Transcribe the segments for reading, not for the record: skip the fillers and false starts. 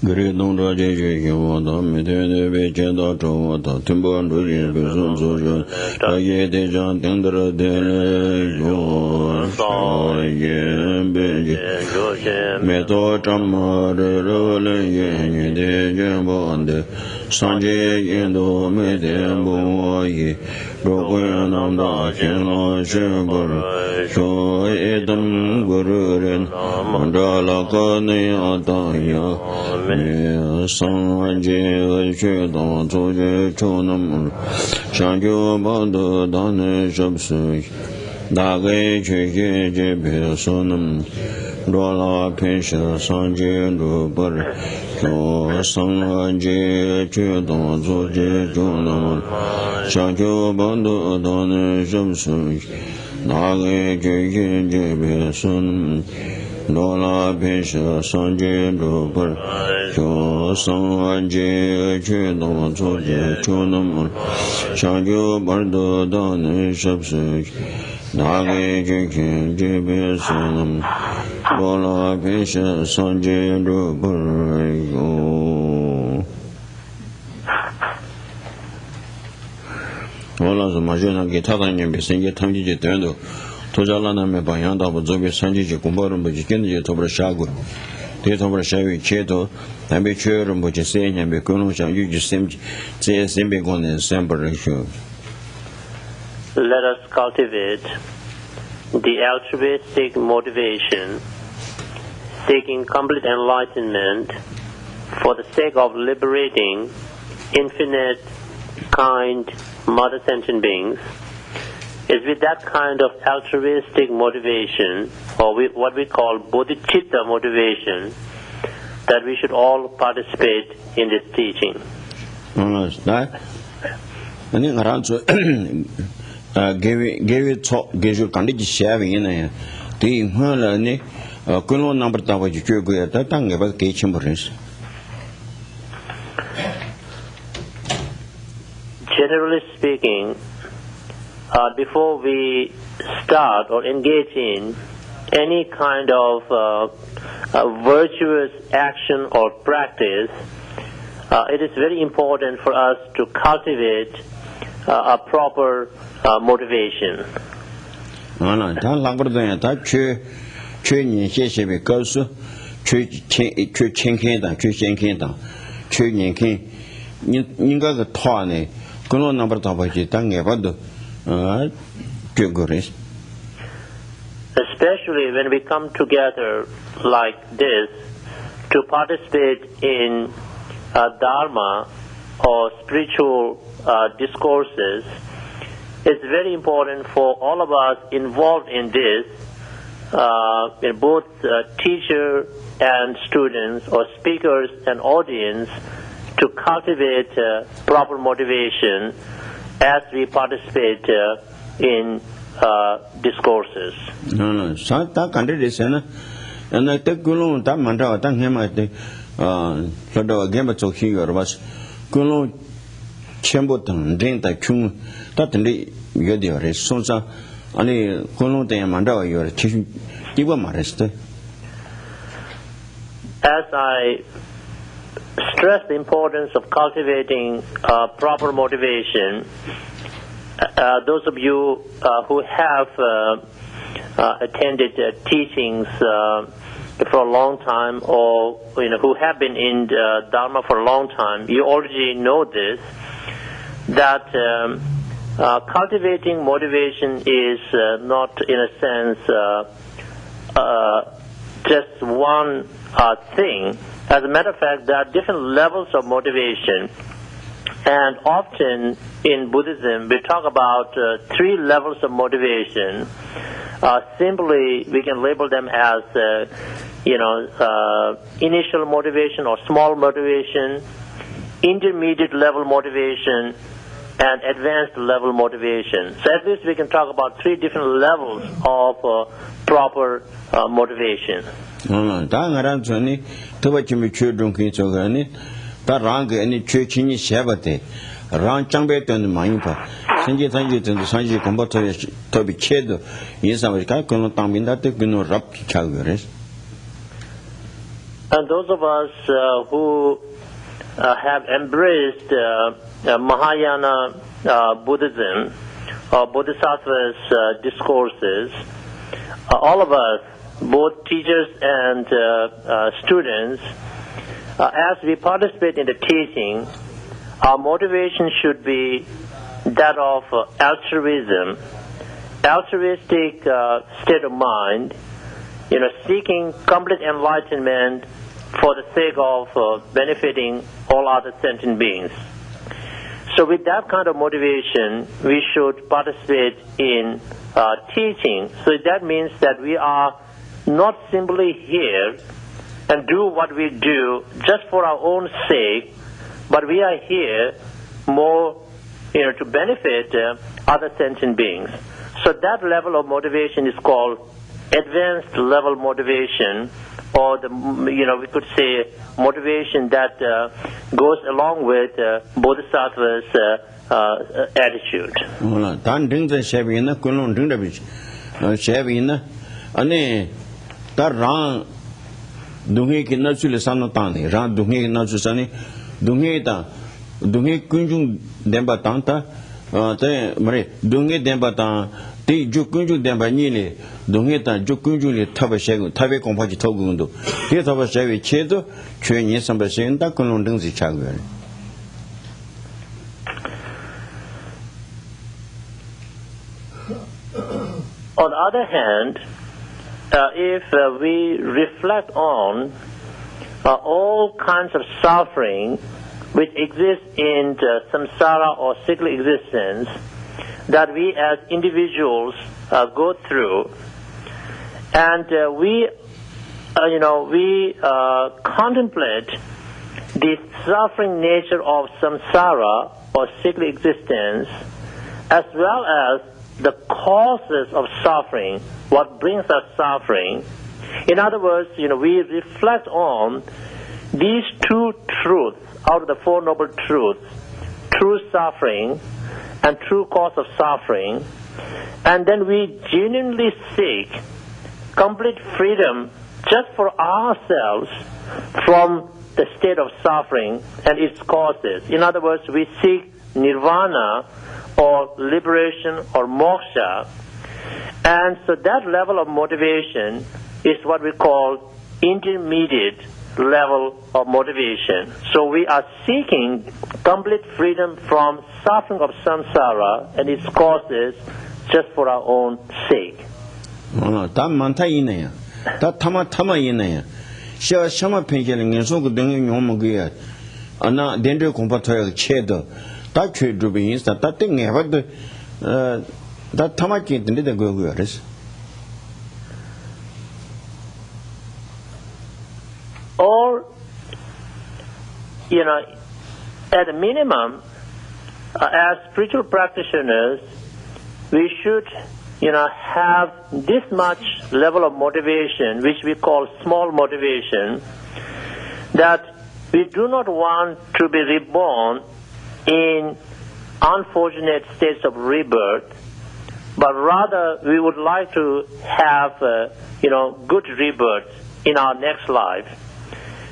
Gridon Raji, Wanda, Medene, Vegeta, Trota, Timbo and Rudy, Sojo, Taye de Jan, Tendra de Meto Tamar, Rolling, de Jambonde, Sanje, Indo, Medemboy, Roquananda, Chino, Shember, Show Edam, Gurun, Mandala Kane, Ataya. Sanje Chedon Toje Chonam Shangyo Bando Dane Shabsu Dage Cheke Jebe Sonam Rola Pesha Sanje Rubar Sanje Chedon Toje Chonam Shangyo Bando Dane Shabsu Dage Cheke Jebe Sonam Lola Pesha Sanje Rubar Sanje Chedon Toje Chonam Shangyo Bardo Dane Shabsu Dage Cheke Jebe Sonam Lola Pesha Sanje Rubar Lola Zamajana Gitatan Besenga Tangi Tendo Tojalana me bayanda bozobe sanjiji kumbarum bujikende tobra shagu te tobra shawi cheto tambe churum bujisenya be kono chanju jisemji sembe gone semberisho. Let us cultivate the altruistic motivation, seeking complete enlightenment for the sake of liberating infinite, kind, mother sentient beings. Is with that kind of altruistic motivation, or what we call bodhicitta motivation, that we should all participate in this teaching. Generally speaking, before we start or engage in any kind of virtuous action or practice, it is very important for us to cultivate a proper motivation. Especially when we come together like this to participate in Dharma or spiritual discourses, it's very important for all of us involved in this, in both teacher and students or speakers and audience, to cultivate proper motivation as we participate in discourses. And I take Gulu Tamanda, thank him at the Game to hear was Gulu Chamberton, Denta Chung, Tatali, Yodia, Sonsa, Ani Gulu de Manda, you are teaching Iwamareste. As I stress the importance of cultivating proper motivation, those of you who have attended teachings for a long time, or who have been in Dharma for a long time, you already know this, that cultivating motivation is not, in a sense, just one thing. As a matter of fact, there are different levels of motivation, and often in Buddhism we talk about 3 levels of motivation. Simply, we can label them as initial motivation or small motivation, intermediate level motivation, and advanced level motivation. So at least we can talk about 3 different levels of proper motivation. And those of us who have embraced Mahayana Buddhism or Bodhisattva's discourses, all of us, both teachers and students, as we participate in the teaching, our motivation should be that of altruism, altruistic state of mind, seeking complete enlightenment for the sake of benefiting all other sentient beings. So with that kind of motivation, we should participate in teaching. So that means that we are not simply here and do what we do just for our own sake, but we are here more to benefit other sentient beings. So that level of motivation is called advanced level motivation, or we could say motivation that goes along with Bodhisattva's attitude. Ti jukunju demba nyile dongeta jukunju le tabe shegu tabe kompaji togundu ti tabe shewe chedo chue nyi samba shen da kunlong dengzi chagwe. On the other hand, if we reflect on all kinds of suffering which exists in samsara or cyclic existence that we as individuals go through, and we contemplate the suffering nature of samsara or cyclic existence, as well as the causes of suffering, what brings us suffering. In other words, we reflect on these two truths out of the Four Noble Truths, true suffering and true cause of suffering, and then we genuinely seek complete freedom just for ourselves from the state of suffering and its causes. In other words, we seek nirvana or liberation or moksha, and so that level of motivation is what we call intermediate level of motivation. So we are seeking complete freedom from suffering of samsara and its causes just for our own sake. Ta manta ina ta tama ina sha shama penjele ngenso go deng nyom go ya ana dendre kompa thoya chedo ta chwe drubi insta ta ting ne bad da tama ki dinde de go go res. Or, at a minimum, as spiritual practitioners, we should, have this much level of motivation, which we call small motivation, that we do not want to be reborn in unfortunate states of rebirth, but rather we would like to have, good rebirth in our next life.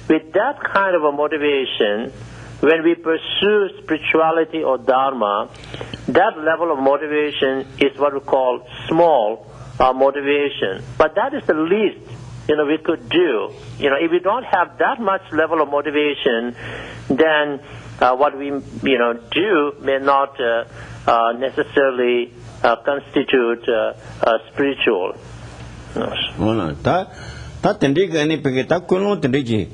With that kind of a motivation, when we pursue spirituality or Dharma, that level of motivation is what we call small motivation. But that is the least, we could do. If we don't have that much level of motivation, then what we, do may not necessarily constitute spiritual. Ta tende ga ne pege ta kunlo tende ji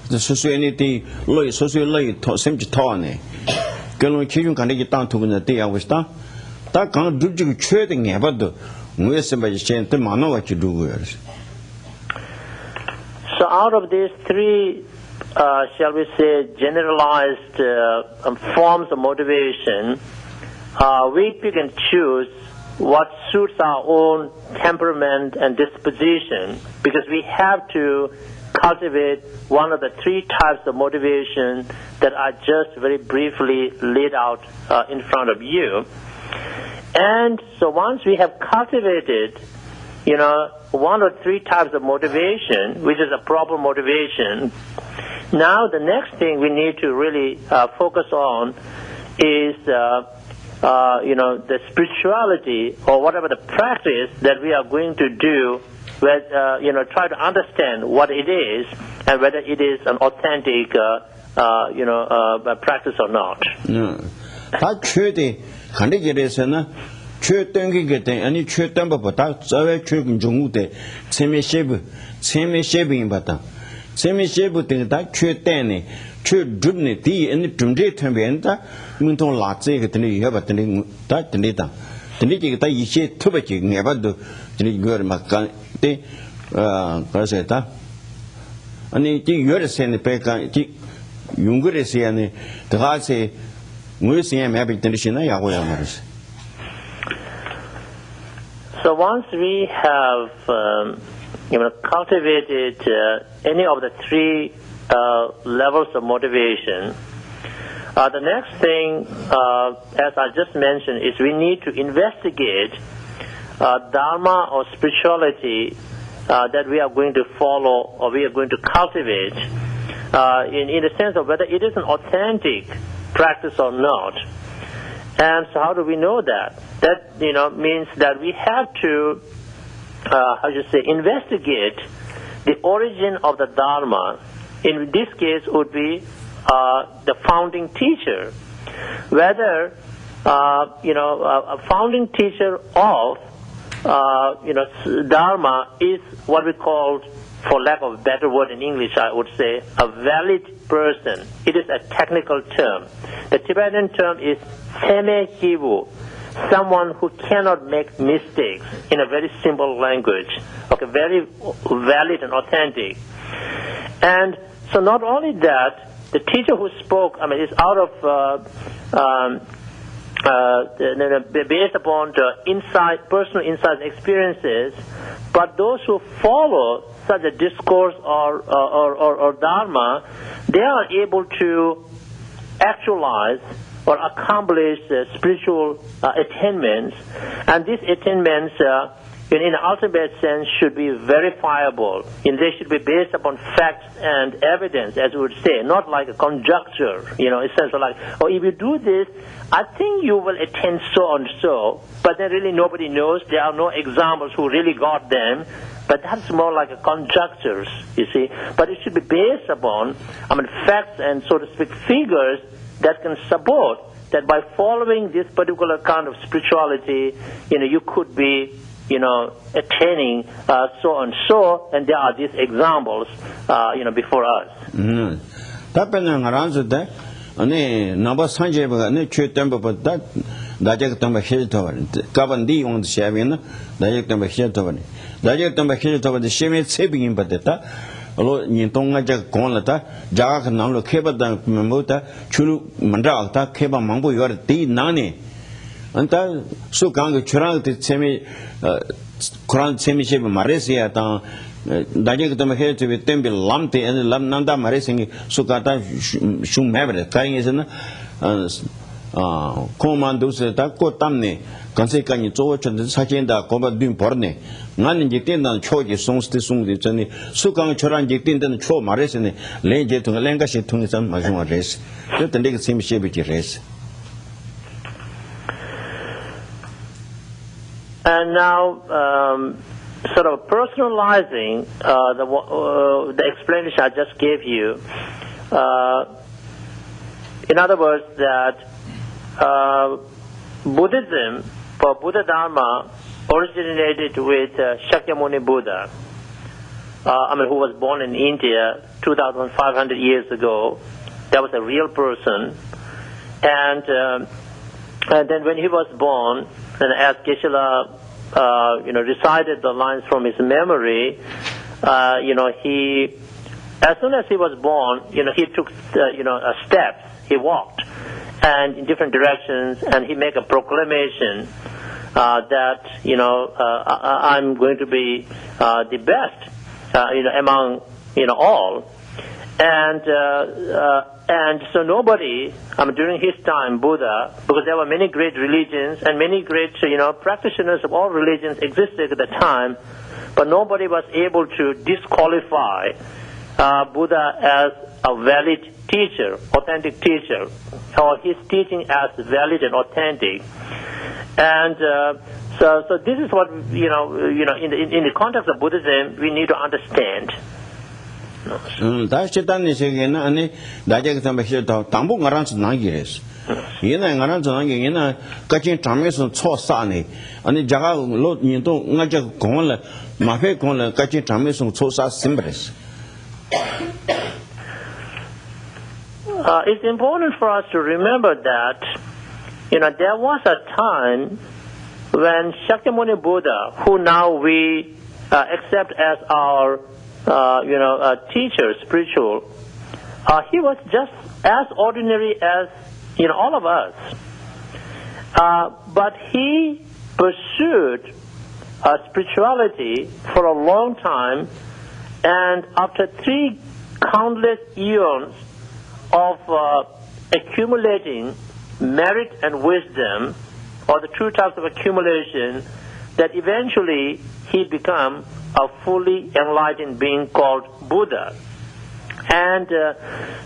the society loy social loy to sem ji to ne kelon chi yun kan de ta tu ne de ya wa sta ta kan du ji chue de nge ba do ngwe sem ba ji chen te ma no wa chi du go. So out of these three shall we say generalized forms of motivation, we pick and choose what suits our own temperament and disposition, because we have to cultivate one of the three types of motivation that I just very briefly laid out in front of you. And so once we have cultivated 1 or 3 types of motivation, which is a proper motivation. Now the next thing we need to really focus on is the spirituality or whatever the practice that we are going to do, where, try to understand what it is and whether it is an authentic practice or not. So once we have cultivated any of the 3 levels of motivation, the next thing, as I just mentioned, is we need to investigate Dharma or spirituality that we are going to follow or we are going to cultivate in the sense of whether it is an authentic practice or not. And so how do we know that? That means that we have to investigate the origin of the Dharma. In this case would be the founding teacher. Whether a founding teacher of Dharma is what we call, for lack of a better word in English, I would say, a valid person. It is a technical term. The Tibetan term is Seme Hivu, someone who cannot make mistakes, in a very simple language. Okay, very valid and authentic. And so not only that, the teacher who spoke, is out of based upon the personal insights and experiences, but those who follow such a discourse or Dharma, they are able to actualize or accomplish spiritual attainments, and these attainments in an ultimate sense should be verifiable, and they should be based upon facts and evidence, as we would say, not like a conjecture, essentially like, if you do this, I think you will attain so and so, but then really nobody knows, there are no examples who really got them, but that's more like a conjectures, you see. But it should be based upon, facts and, so to speak, figures that can support that by following this particular kind of spirituality, you could be, attaining so and so, and there are these examples, before us. Lo ni tonga ja kon la ta ja ka nam lo kheba da mo ta chulu manda ta kheba mangbo yor ti na ne anta su gang ge churang te chemi Quran chemi che mare se ya ta da je ka me he te tembe lam te en lam nanda mare singi su ka ta shum me bre ka yin se na commando se ta ko tam ne kanse ka ni zo chen de sa chen da ko ba dun por ne ngan ni ten dan cho ji song ste song de chen ni su gang choran ji ten den cho ma re se ne le je tung len ga she tung sam ma jong res de ten de ke sim she bi ji res. And now sort of personalizing the explanation I just gave you, in other words, that Buddhism, for Buddha Dharma, originated with Shakyamuni Buddha, who was born in India 2,500 years ago. That was a real person. And then when he was born, and as Geshe recited the lines from his memory, he, as soon as he was born, he took, steps, he walked, and in different directions, and he made a proclamation that, I'm going to be the best, among, all. And so nobody, during his time, Buddha, because there were many great religions and many great, practitioners of all religions existed at the time, but nobody was able to disqualify Buddha as a valid teacher, authentic teacher, or his teaching as valid and authentic. And so this is what, in the context of Buddhism, we need to understand. That's the it's important for us to remember that, there was a time when Shakyamuni Buddha, who now we accept as our, teacher, spiritual, he was just as ordinary as, all of us. But he pursued spirituality for a long time, and after 3 countless eons of accumulating merit and wisdom, or the 2 types of accumulation, that eventually he became a fully enlightened being called Buddha. And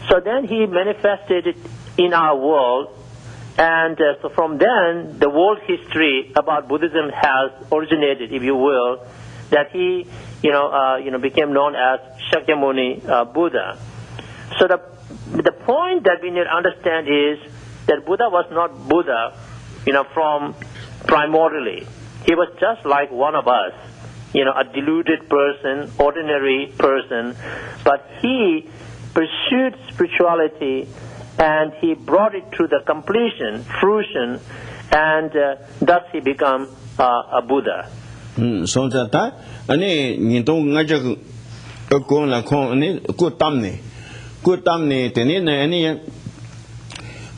so then he manifested in our world, and so from then the world history about Buddhism has originated, if you will, that he became known as Shakyamuni Buddha. So the point that we need to understand is that Buddha was not Buddha, from primordially. He was just like one of us, a deluded person, ordinary person, but he pursued spirituality and he brought it to the completion, fruition, and thus he became a Buddha. So that you don't go la con good tamne, any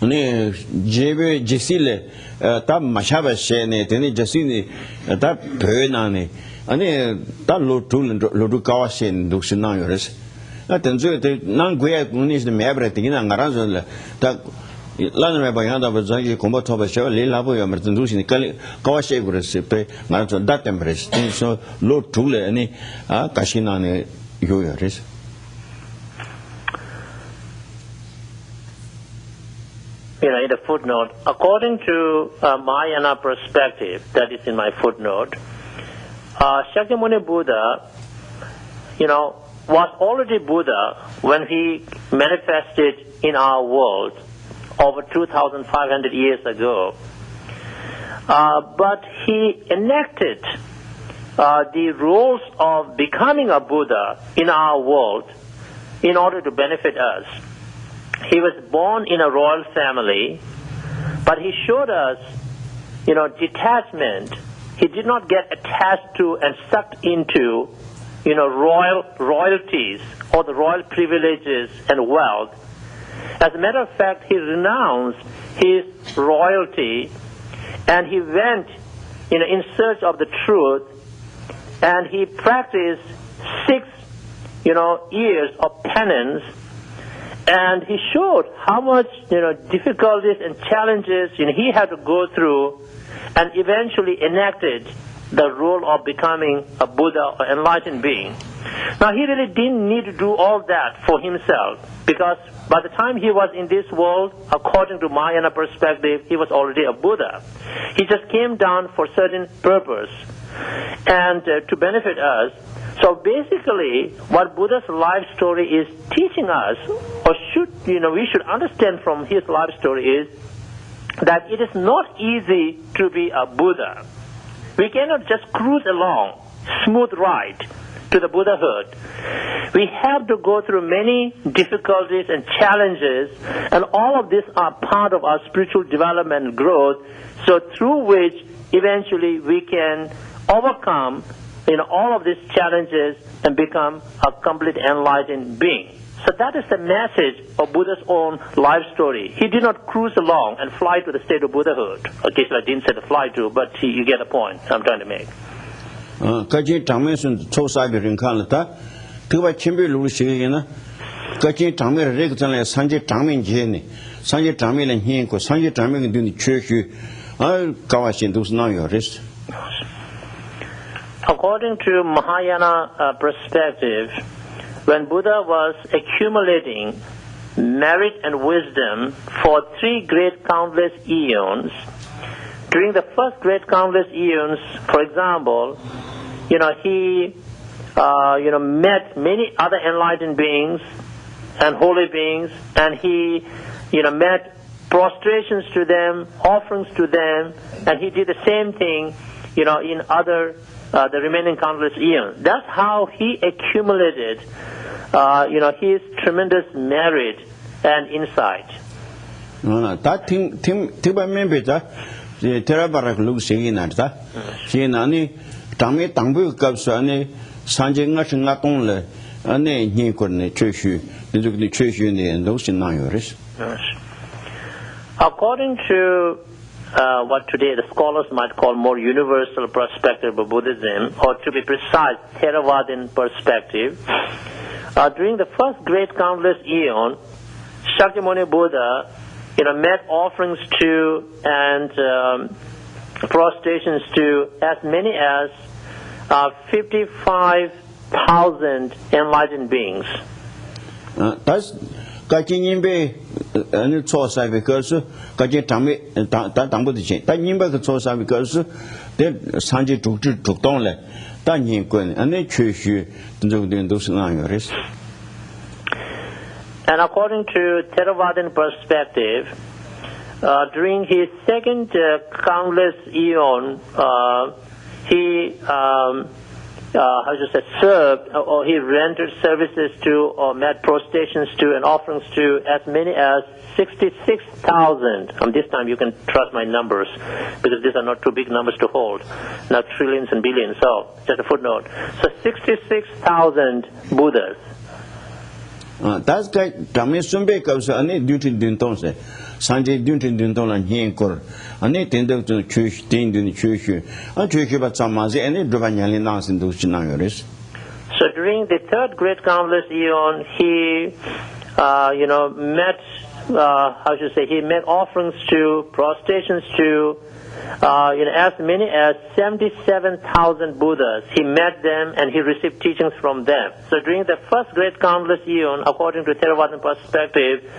Jebe Jesile, that Mashaba Shene, Teni Jasini, that Pernani, and that Lodukawa Shen, Duxinaris. That non-guia is the Mabratin and Garazol, that Lana Bayanda was a combatova show, Lilabo, Martindusin, Kawashe, that embrace. So low Tule, any Kashinani, Yoris. In the footnote, according to Mahayana perspective, that is in my footnote, Shakyamuni Buddha, was already Buddha when he manifested in our world over 2,500 years ago. But he enacted the rules of becoming a Buddha in our world in order to benefit us. He was born in a royal family, but he showed us, detachment. He did not get attached to and sucked into, royalties or the royal privileges and wealth. As a matter of fact, he renounced his royalty and he went, in search of the truth, and he practiced 6, years of penance. And he showed how much, difficulties and challenges, he had to go through, and eventually enacted the role of becoming a Buddha or enlightened being. Now, he really didn't need to do all that for himself, because by the time he was in this world, according to Mahayana perspective, he was already a Buddha. He just came down for certain purpose and to benefit us. So basically, what Buddha's life story is teaching us, or we should understand from his life story, is that it is not easy to be a Buddha. We cannot just cruise along, smooth ride to the Buddhahood. We have to go through many difficulties and challenges, and all of these are part of our spiritual development and growth, so through which eventually we can overcome all of these challenges and become a complete enlightened being. So that is the message of Buddha's own life story. He did not cruise along and fly to the state of Buddhahood. Okay, so I didn't say the fly to, but you get the point I'm trying to make. Gachi Tangme Regan like Sanjay Tangmin Jenny, Sanjay Tamil and Hinko, Sanjay Tamil doing the church, Kawashin, those now your wrist. According to Mahayana perspective, when Buddha was accumulating merit and wisdom for 3 great countless eons, during the first great countless eons, for example, he met many other enlightened beings and holy beings, and he met prostrations to them, offerings to them, and he did the same thing in other the remaining countless eons. That's how he accumulated his tremendous merit and insight. That Tiba member Terabarak looks in at that. She nani Tami Tambu Kapsani Sanjay National and then he couldn't church you, the church and those in Nayoris. According to what today the scholars might call more universal perspective of Buddhism, or to be precise, Theravadan perspective, during the first great countless eon, Shakyamuni Buddha, met offerings to and prostrations to as many as 55,000 enlightened beings. That's Kajinbe and it's also because Kajitami Tambu the chain. That Nimba the Tosa because they Sanjay took Tonle, Tanyin Kun, and they choose you to do those languages. And according to Theravadan perspective, during his second countless eon, he served or he rendered services to or made prostrations to and offerings to as many as 66,000. This time you can trust my numbers because these are not too big numbers to hold, not trillions and billions. So just a footnote. So 66,000 Buddhas. That's like Tamisumbe comes a duty dintonse. Sanjay duty dinton and Hinkor. And they tended to church, in the church, and church about Samazi and they drove an dance in those scenarios. So during the third great countless eon, he, met, he made offerings to, prostrations to, as many as 77,000 Buddhas. He met them and he received teachings from them. So during the first great countless eon, according to Theravadan perspective,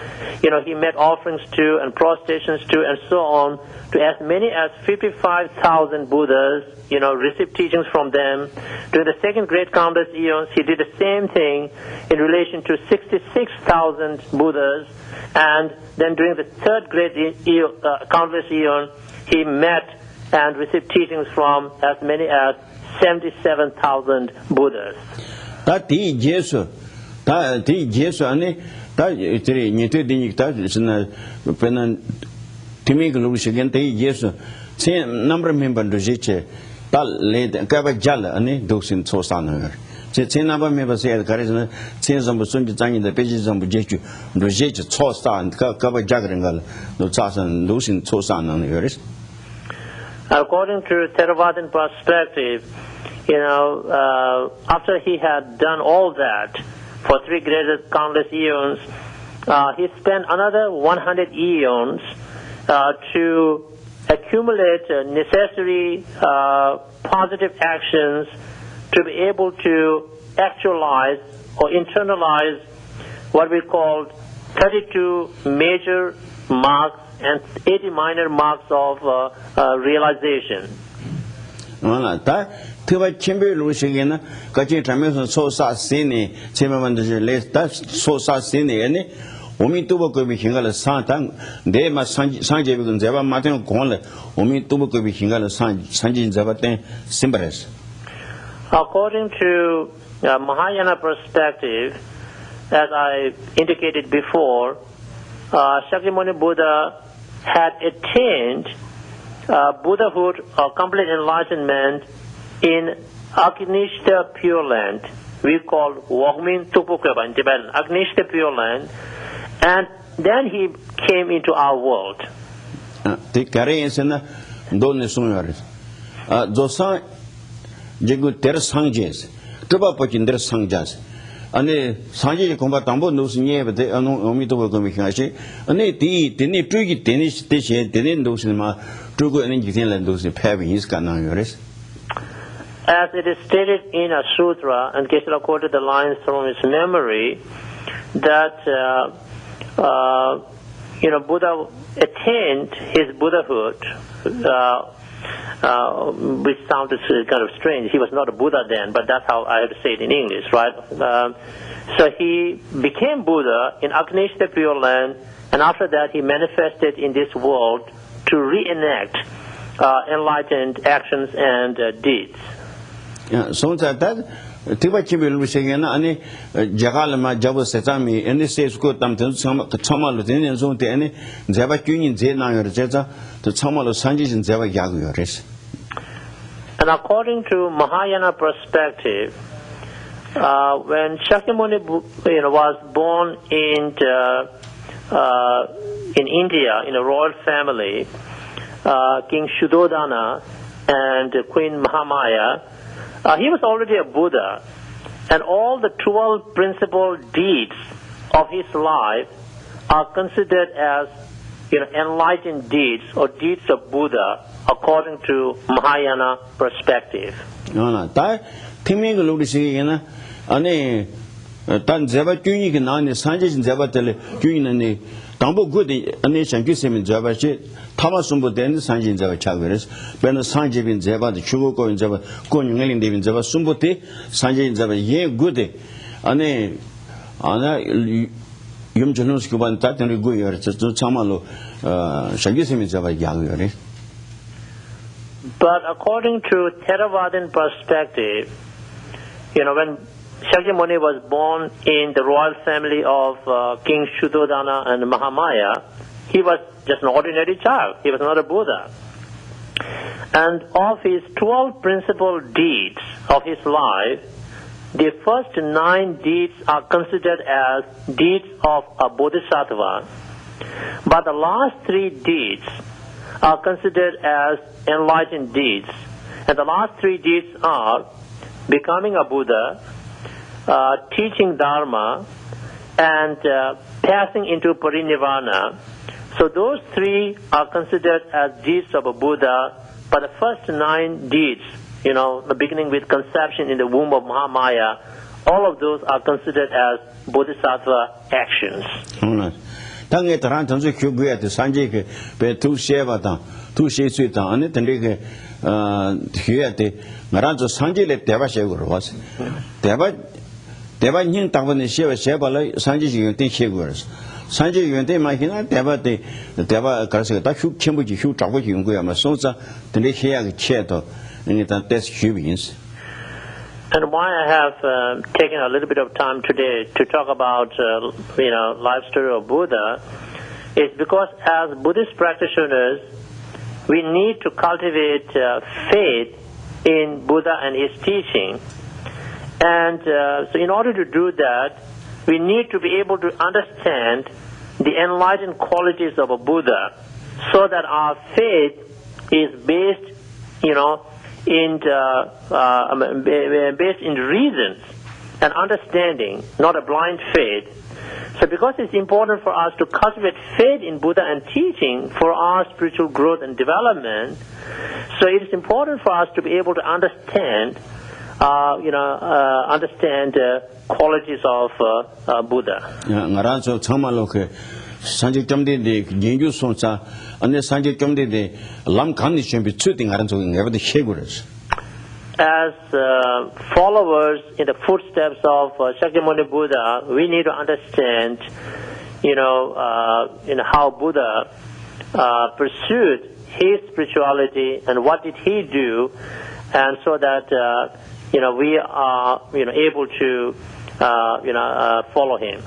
he made offerings to and prostrations to and so on to as many as 55,000 Buddhas, received teachings from them. During the second great countless eons, he did the same thing in relation to 66,000 Buddhas. And then during the third great countless eon, he met and received teachings from as many as 77,000 Buddhas. That the Jesus, and that is Timmy Lucian, Jesus, same number of members to Jiche, that late Gabajala, and those in Tosana. Say number of members say, Carizana, since I'm Sunday in the pages of Jichu, Rojich, Tosta, and Gabajagangal, no Tasan, those in Tosan on the earth. According to Theravadan perspective, after he had done all that for 3 great countless eons, he spent another 100 eons to accumulate necessary positive actions to be able to actualize or internalize what we call 32 major marks and 80 minor marks of realization. Tiba Chimbe Luciana, Kachi Trames Sosa Sini, Chimaman de Les, that's Sosa Sini, any Umi Tuba could be Hingala Santang, they must Sanjay Zeva Martin Conle, Umi Tuba could be Hingala Sanjay Zavatan, Simbares. According to Mahayana perspective, as I indicated before, Shakyamuni Buddha had attained Buddhahood or complete enlightenment in Agnishta Pure Land. We call Wogmin Tupukaba in Tibetan, Agnishta Pure Land, and then he came into our world. The Koreans and Don Sunyaris. Dosa Jigu Ter Sangjes, Tuba Pochin Der Sangjas. ane sanje komba tambo no sinye bade anu omi to ko mi khashi ane ti tini trugi tini te she tini no sinma trugo ane gitin lan do sin phabi his kana yores. As it is stated in a sutra, and Geshe quoted the lines from his memory, that Buddha attained his Buddhahood, which sounded kind of strange. He was not a Buddha then, but that's how I have to say it in English, right? So he became Buddha in Agnishtha Pure Land, and after that he manifested in this world to reenact enlightened actions and deeds. So that Tiba Chibil saying, Ani Jagalama Java Setami, any says good tam Tamalu and so to any Zava Union Zena Zeta to Tamalu Sanjis and Zava Yaguris. And according to Mahayana perspective, when Shakyamuni was born in India in a royal family, King Shuddhodana and Queen Mahamaya, he was already a Buddha, and all the 12 principal deeds of his life are considered as enlightened deeds or deeds of Buddha according to Mahayana perspective. No, that Timing Ludisi, Ane Tan Zeva Juni can on the Sanjis and Zeva Tele Juni Tambo good a nation gives him in Java shit. Tamasumbo then the Sanjin Zava Chagres, Ben the Sanjib in Zeva, the Chugo in Zava, going in Zava Sumbote, Sanjin Zava, ye good. Ane Anna Yum Januskuban Tatan Guyer, to Tamalo, Shagisim in Zava Yagure. But according to Theravadan perspective, when Shakyamuni was born in the royal family of King Shuddhodana and Mahamaya, he was just an ordinary child. He was not a Buddha. And of his 12 principal deeds of his life, the first 9 deeds are considered as deeds of a Bodhisattva, but the last 3 deeds are considered as enlightened deeds. And the last 3 deeds are becoming a Buddha, teaching Dharma, and passing into parinirvana. So those 3 are considered as deeds of a Buddha, but the first 9 deeds, beginning with conception in the womb of Mahamaya, all of those are considered as Bodhisattva actions. Tange Taran Tanzu Kuguya to Sanjik, Be Tu Sheva, Tu Shisuita, and it and here the Maranzo Sanji let Devashegur was. Deva Ning Tavan Sheva Sheba, Sanji Yunti Shegurs. Sanji Yunti Mahina, Deva the Deva Karasaka, Kimbuji, Hu Tawaji Yunguya Masosa, the Nikia Cheto, and it test Hubins. And why I have taken a little bit of time today to talk about, life story of Buddha is because as Buddhist practitioners, we need to cultivate faith in Buddha and his teaching. And so in order to do that, we need to be able to understand the enlightened qualities of a Buddha so that our faith is based, based in reasons and understanding, not a blind faith. So because it's important for us to cultivate faith in Buddha and teaching for our spiritual growth and development, so it is important for us to be able to understand qualities of Buddha. Sanjay Jamdi de Yengu Sonsa, and the Sanjay Jamdi de Lam Kandishan be shooting around never the Shegurs. As followers in the footsteps of Shakyamuni Buddha, we need to understand, how Buddha pursued his spirituality and what did he do, and so that we are able to follow him.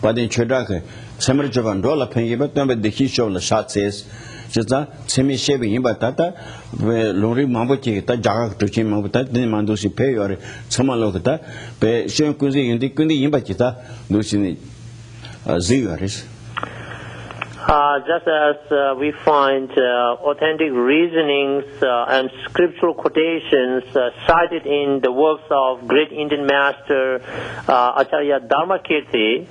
But in Chedaka, Samarjavan Dola Pengi, but number the Hisho the shot says, Jata, Semi Shaving Batata, where Lori Mabuki, Tajak to Chimabata, Mandusi Pay or Samalokata, Pe Shankuzi in the Kundi Imbachita, Lucini Zigaris. Just as we find authentic reasonings and scriptural quotations cited in the works of great Indian master Acharya Dharmakirti,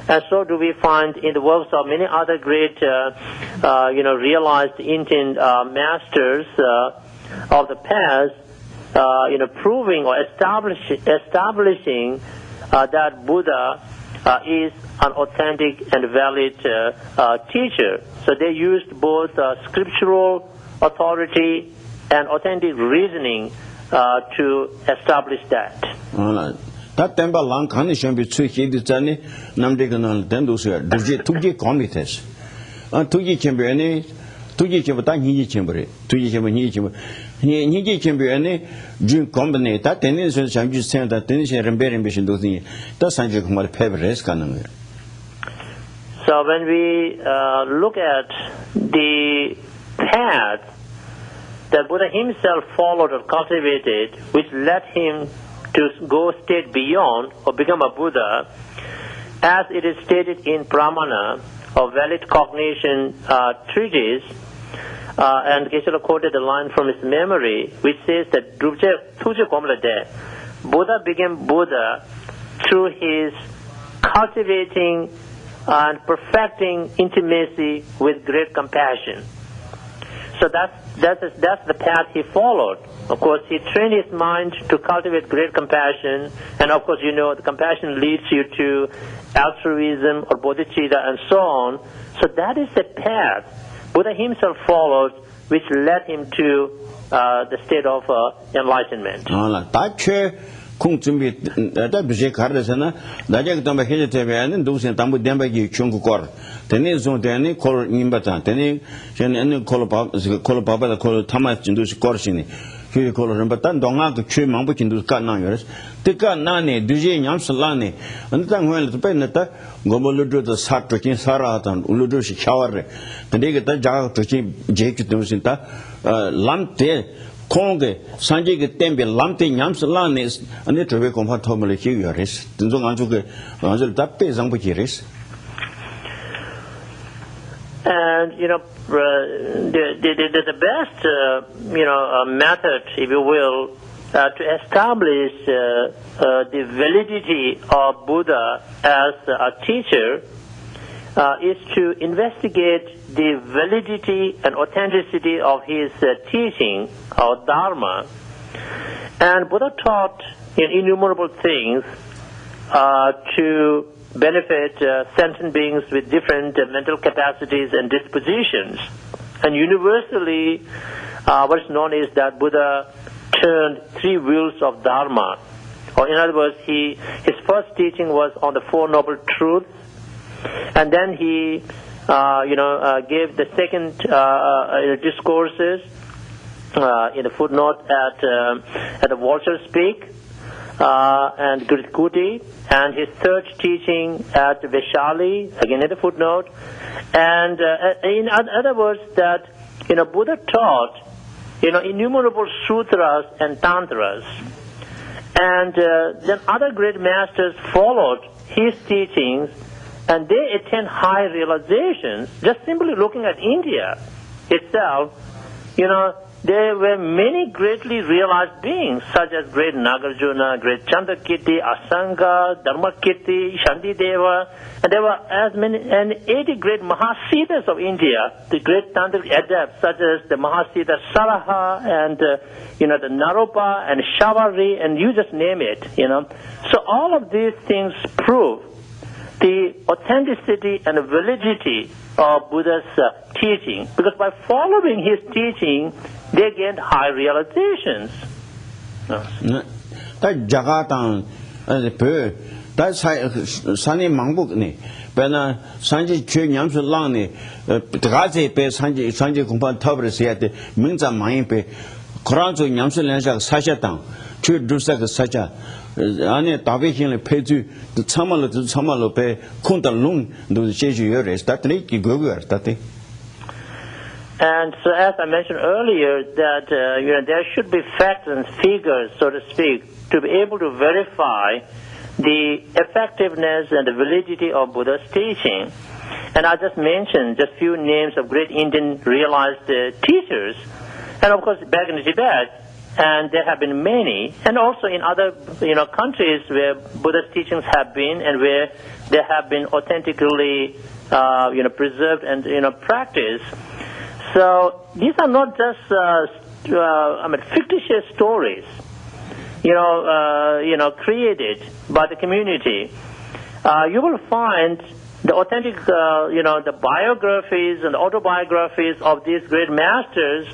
and so do we find in the works of many other great, realized Indian masters of the past, proving or establishing that Buddha is an authentic and valid teacher. So they used both scriptural authority and authentic reasoning to establish that. That temple long condition between the journey, Namdegan and Dendus, Tuji committees. Tuji chamber any, Tuji chamber, Niji chamber, Tuji chamber, Niji chamber any, June combinate that tennis and some just send that tennis and bearing mission to the that's Sanjay Kumar Pebbles Canam. So when we look at the path that Buddha himself followed or cultivated, which led him to go a state beyond or become a Buddha, as it is stated in Pramana, or valid cognition treatise, and Geshe quoted a line from his memory, which says that Buddha became Buddha through his cultivating and perfecting intimacy with great compassion. So that's the path he followed. Of course, he trained his mind to cultivate great compassion, and of course, the compassion leads you to altruism or bodhicitta and so on. So that is the path Buddha himself followed, which led him to the state of enlightenment. Kung Jimmy, that Bijay Cardasana, Dajak Damba Hejitavian, and those in Tambu Dembagi Chungkor. Then is on Danny, call Nimbatan, then any call Papa, call Thomas Jindus Corsini. He call him, but then don't have to chew Mambuch into Kanangers. Take a Nani, Dujay Yamsalani, and then when the Penata, Gomoludu the Sat Trakin Saratan, Uludushi Shower, the Negata Jar Trakin Jake Dusinta, Lamte. Konge Sanjay Tembe Lamte Yamsalanis and it will comfortably here is Tunzonganzuke Tape Zambukiris. And the best method, if you will, to establish the validity of Buddha as a teacher is to investigate the validity and authenticity of his teaching, or Dharma. And Buddha taught innumerable things to benefit sentient beings with different mental capacities and dispositions. And universally, what is known is that Buddha turned three wheels of Dharma. Or in other words, his first teaching was on the Four Noble Truths, and then he gave the second discourses in the footnote at the Vulture Speak and Gurikuti, and his third teaching at Vaishali, again at the footnote. And in other words, that Buddha taught innumerable sutras and tantras, and then other great masters followed his teachings. And they attain high realizations. Just simply looking at India itself, there were many greatly realized beings, such as great Nagarjuna, great Chandrakirti, Asanga, Dharmakirti, Shantideva, and there were as many and 80 great Mahasiddhas of India, the great Tantric adepts, such as the Mahasiddha Saraha and the Naropa and Shavari, and you just name it. So all of these things prove the authenticity and validity of Buddha's teaching, because by following his teaching, they gained high realizations. That Jagatan as a per, that's Sunny Mangbook, but Sanjay Yamsu Lani, Gazi Pe Sanjay Kumpan Tabris yet, Minza Maimpe, Koranzo Yamsu Lanjak Sashatan, Chu Dusak Sacha. Ane tabihin peju the samalo pe kunta lung do jeju yores that ki gogur that. And so, as I mentioned earlier, that there should be facts and figures, so to speak, to be able to verify the effectiveness and the validity of Buddha's teaching. And I just mentioned just few names of great Indian realized teachers. And of course, back in Tibet, and there have been many, and also in other countries where Buddha's teachings have been and where they have been authentically preserved and practiced. So these are not just fictitious stories, created by the community. You will find the authentic, the biographies and autobiographies of these great masters,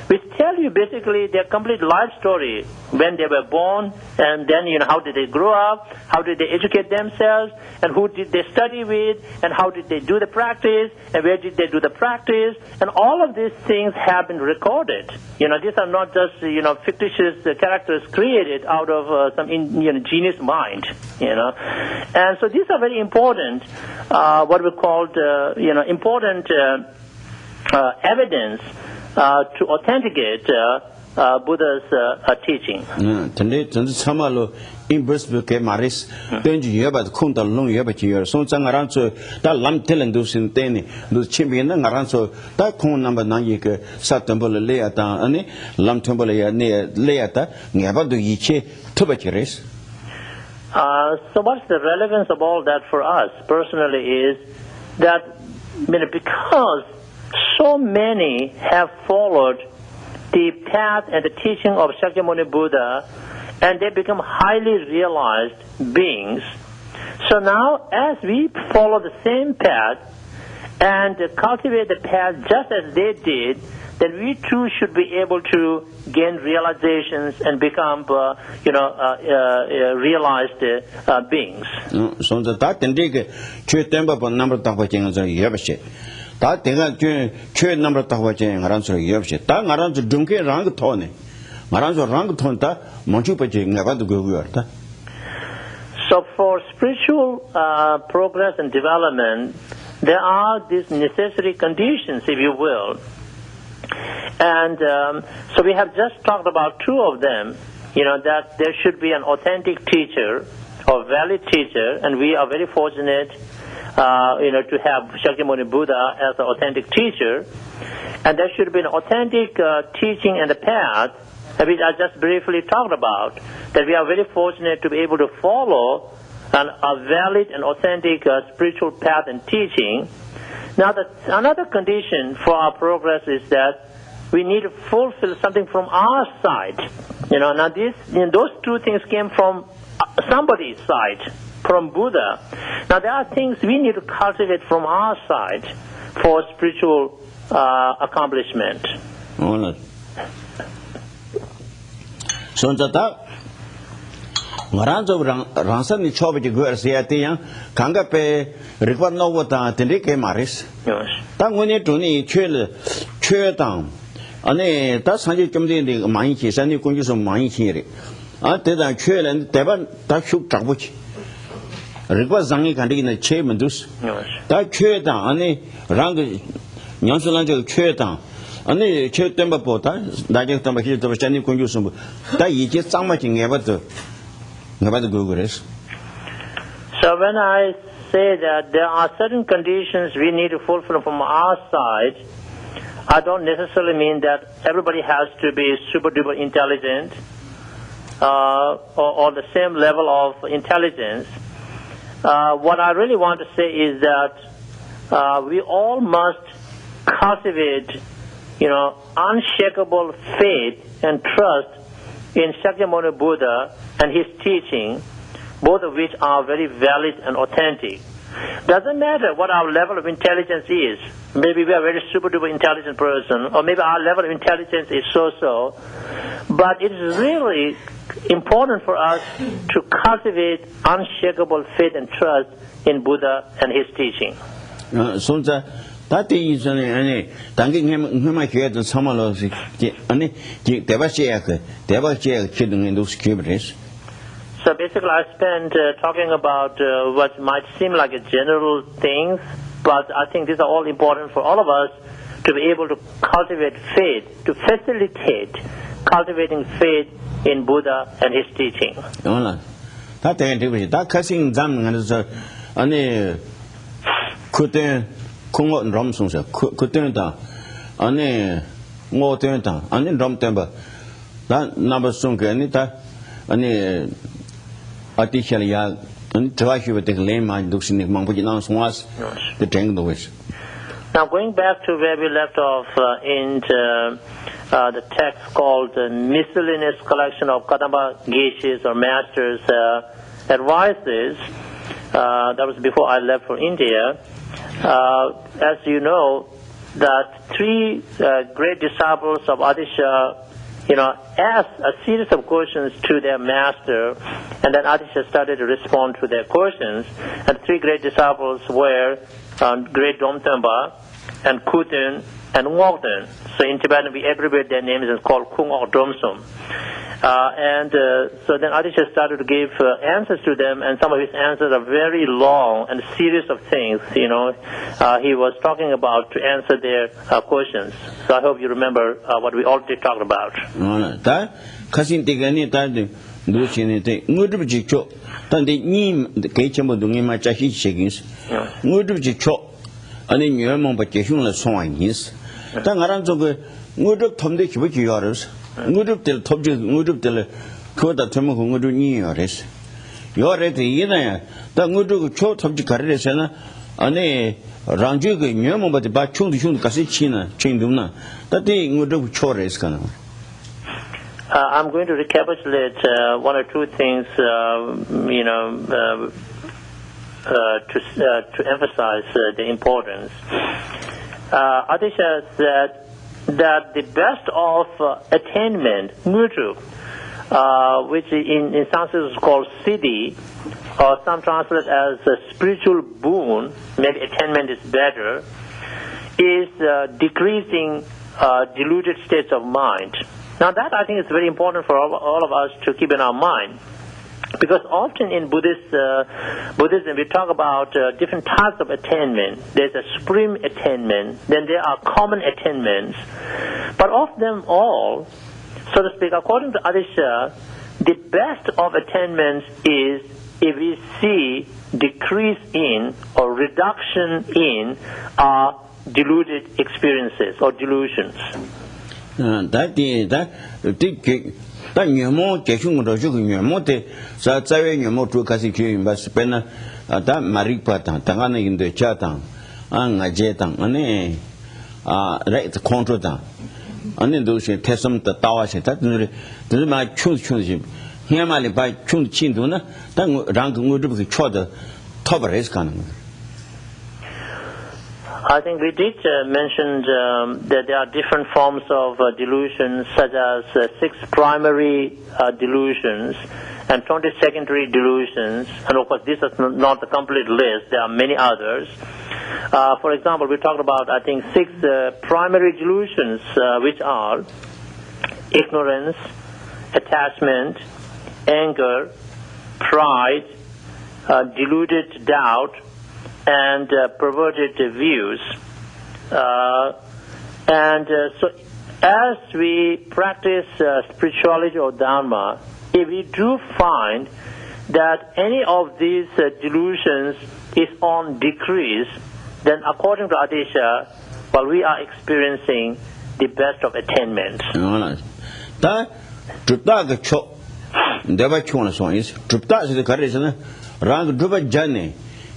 which tell you basically their complete life story, when they were born, and then, how did they grow up, how did they educate themselves, and who did they study with, and how did they do the practice, and where did they do the practice, and all of these things have been recorded. These are not just, fictitious characters created out of some, genius mind, And so these are very important, what we call, important evidence to authenticate Buddha's teaching. So what's the relevance of all that for us personally is that because so many have followed the path and the teaching of Shakyamuni Buddha, and they become highly realized beings. So now, as we follow the same path and cultivate the path just as they did, then we too should be able to gain realizations and become, realized beings. So that so for spiritual progress and development, there are these necessary conditions, if you will. And so we have just talked about two of them, that there should be an authentic teacher or valid teacher, and we are very fortunate to have Shakyamuni Buddha as an authentic teacher, and there should be an authentic teaching and the path, which I just briefly talked about, that we are very fortunate to be able to follow a valid and authentic spiritual path and teaching. Now, another condition for our progress is that we need to fulfill something from our side. Now those two things came from somebody's side, from Buddha. Now there are things we need to cultivate from our side for spiritual accomplishment. So that Maranzo Ransan Chobi Guercia, Kangape, River Novata, Tenrique Maris. Yes. Tanguni Tuni, Chur down. Ane, that's how you come in the Mainchi, Sandy Kunjus of Mainchi. After that, Chur and Devan, that shook Tabuch. River Zangi can in the Chamandus. That Chur down, Ane, Rang Yansulanjo Chur down. Ane, Chur Tembapota, Dajak Tambaki to Sandy Kunjusum. That you just so much in Yavato. So when I say that there are certain conditions we need to fulfill from our side, I don't necessarily mean that everybody has to be super duper intelligent or the same level of intelligence. What I really want to say is that we all must cultivate, unshakable faith and trust in Shakyamuni Buddha and his teaching, both of which are very valid and authentic. Doesn't matter what our level of intelligence is. Maybe we are a very super duper intelligent person, or maybe our level of intelligence is so-so. But it is really important for us to cultivate unshakable faith and trust in Buddha and his teaching. That is any thanking him I hear the Samalos, children in those cubits. So basically, I spent talking about what might seem like a general things, but I think these are all important for all of us to be able to cultivate faith, to facilitate cultivating faith in Buddha and his teaching. 그때 공원 럼송서 그때다 아니 뭐 때다 아니 럼 때봐 난 나버송 게니다 아니 artificial and try to take lame mind looking at songs the tank the wish. Now, going back to where we left off in the text called the Miscellaneous collection of Kadampa Geshes or Masters' advices, that was before I left for India. As you know, that three great disciples of Adisha, asked a series of questions to their master, and then Adisha started to respond to their questions. And three great disciples were Great Domtempa, and Kuten, and Ngogden. So in Tibetan we abbreviate their names and called Kung or Domsum. So then Adisha started to give answers to them, and some of his answers are very long and a series of things, he was talking about to answer their questions. So I hope you remember what we already talked about. 아니 녀몽 밖에 흉을 송아니스 당가란 저거 무릎 톰데 기부지 열어서 무릎들 톱지 무릎들 그거다 되면 그거니 열어서 열에도 이나야 다 무릎 초 톱지 가르래서나 아니 랑주가 녀몽 밖에 바 충도 가서 치나 챙도나 다데 무릎 초래서 가나 I'm going to recapitulate one or two things to emphasize the importance. Adisha said that the best of attainment, mutu, which in Sanskrit is called siddhi, or some translate as a spiritual boon, maybe attainment is better, is decreasing deluded states of mind. Now that I think is very important for all of us to keep in our mind. Because often in Buddhism we talk about different types of attainment. There's a supreme attainment, then there are common attainments. But of them all, so to speak, according to Adisha, the best of attainments is if we see decrease in or reduction in our deluded experiences or delusions. 다 녀모 개흉으로 주고 녀모때 자자외 녀모 두 가지 교인 바스페나 다 마리파타 당하는 인도 자당 안가제당 아니 라이트 컨트롤당 아니 도시 태섬다 따와시 다 들마 충충지 해말이 바 충친도나 당 랑궁으로 그 쳐다 터버레스 가는 거 I think we did mention that there are different forms of delusions, such as 6 primary delusions and 20 secondary delusions. And of course, this is not the complete list. There are many others. For example, we talked about, I think, 6 primary delusions, which are ignorance, attachment, anger, pride, deluded doubt, and perverted views. So as we practice spirituality or Dharma, if we do find that any of these delusions is on decrease, then according to Adisha, well, we are experiencing the best of attainment.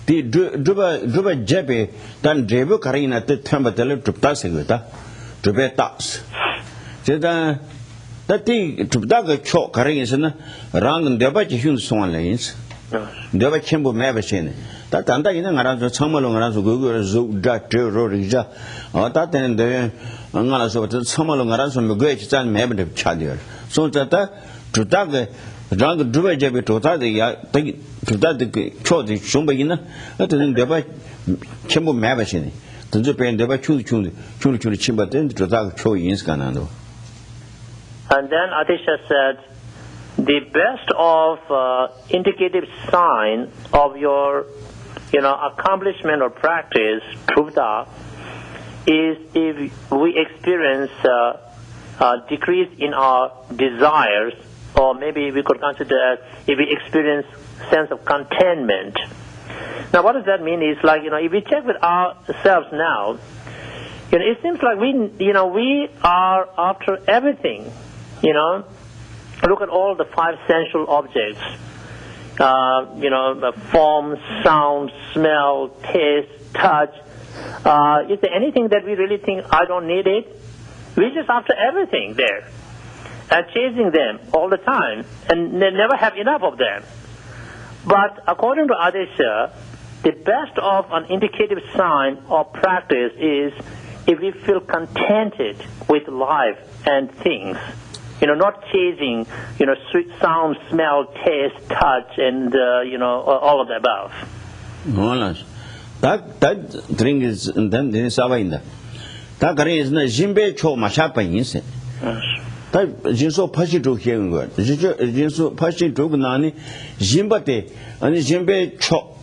디 드바 제베 단 제베 가리나 때 템바텔 줍다 세거다 줍에 따스 제가 다티 줍다가 초 가리에서는 랑 데바지 흉 송알레인스 데바 쳔보 매베시네 다 단다 있는 알아서 참말로 알아서 그거 조다 테로리자 어다 되는데 안가라서 참말로 알아서 그거 진짜 매베 차디어 손자다 줍다가 랑 드바 제베 도다야 그다데 초지 좀베이나 어떤 데바 전부 매바시네 던저 배 데바 충 침바데 도다 초 인스가나도 And then Adisha said the best of indicative sign of your accomplishment or practice truvta is if we experience decrease in our desires, or maybe we could consider as if we experience sense of contentment. Now, what does that mean? Is like, if we check with ourselves now, it seems like we are after everything. Look at all the 5 sensual objects. Form, sound, smell, taste, touch. Is there anything that we really think, I don't need it? We're just after everything there and chasing them all the time and they never have enough of them. But according to Adesha, the best of an indicative sign of practice is if we feel contented with life and things. Not chasing, sweet sound, smell, taste, touch, and, all of the above. That drink is then Savainda. That is the Jimbe Cho Mashapa inse. That Jinso Pashi to hearing word. Jinso Pashi to Nani, Jimbate, and Jimbe Cho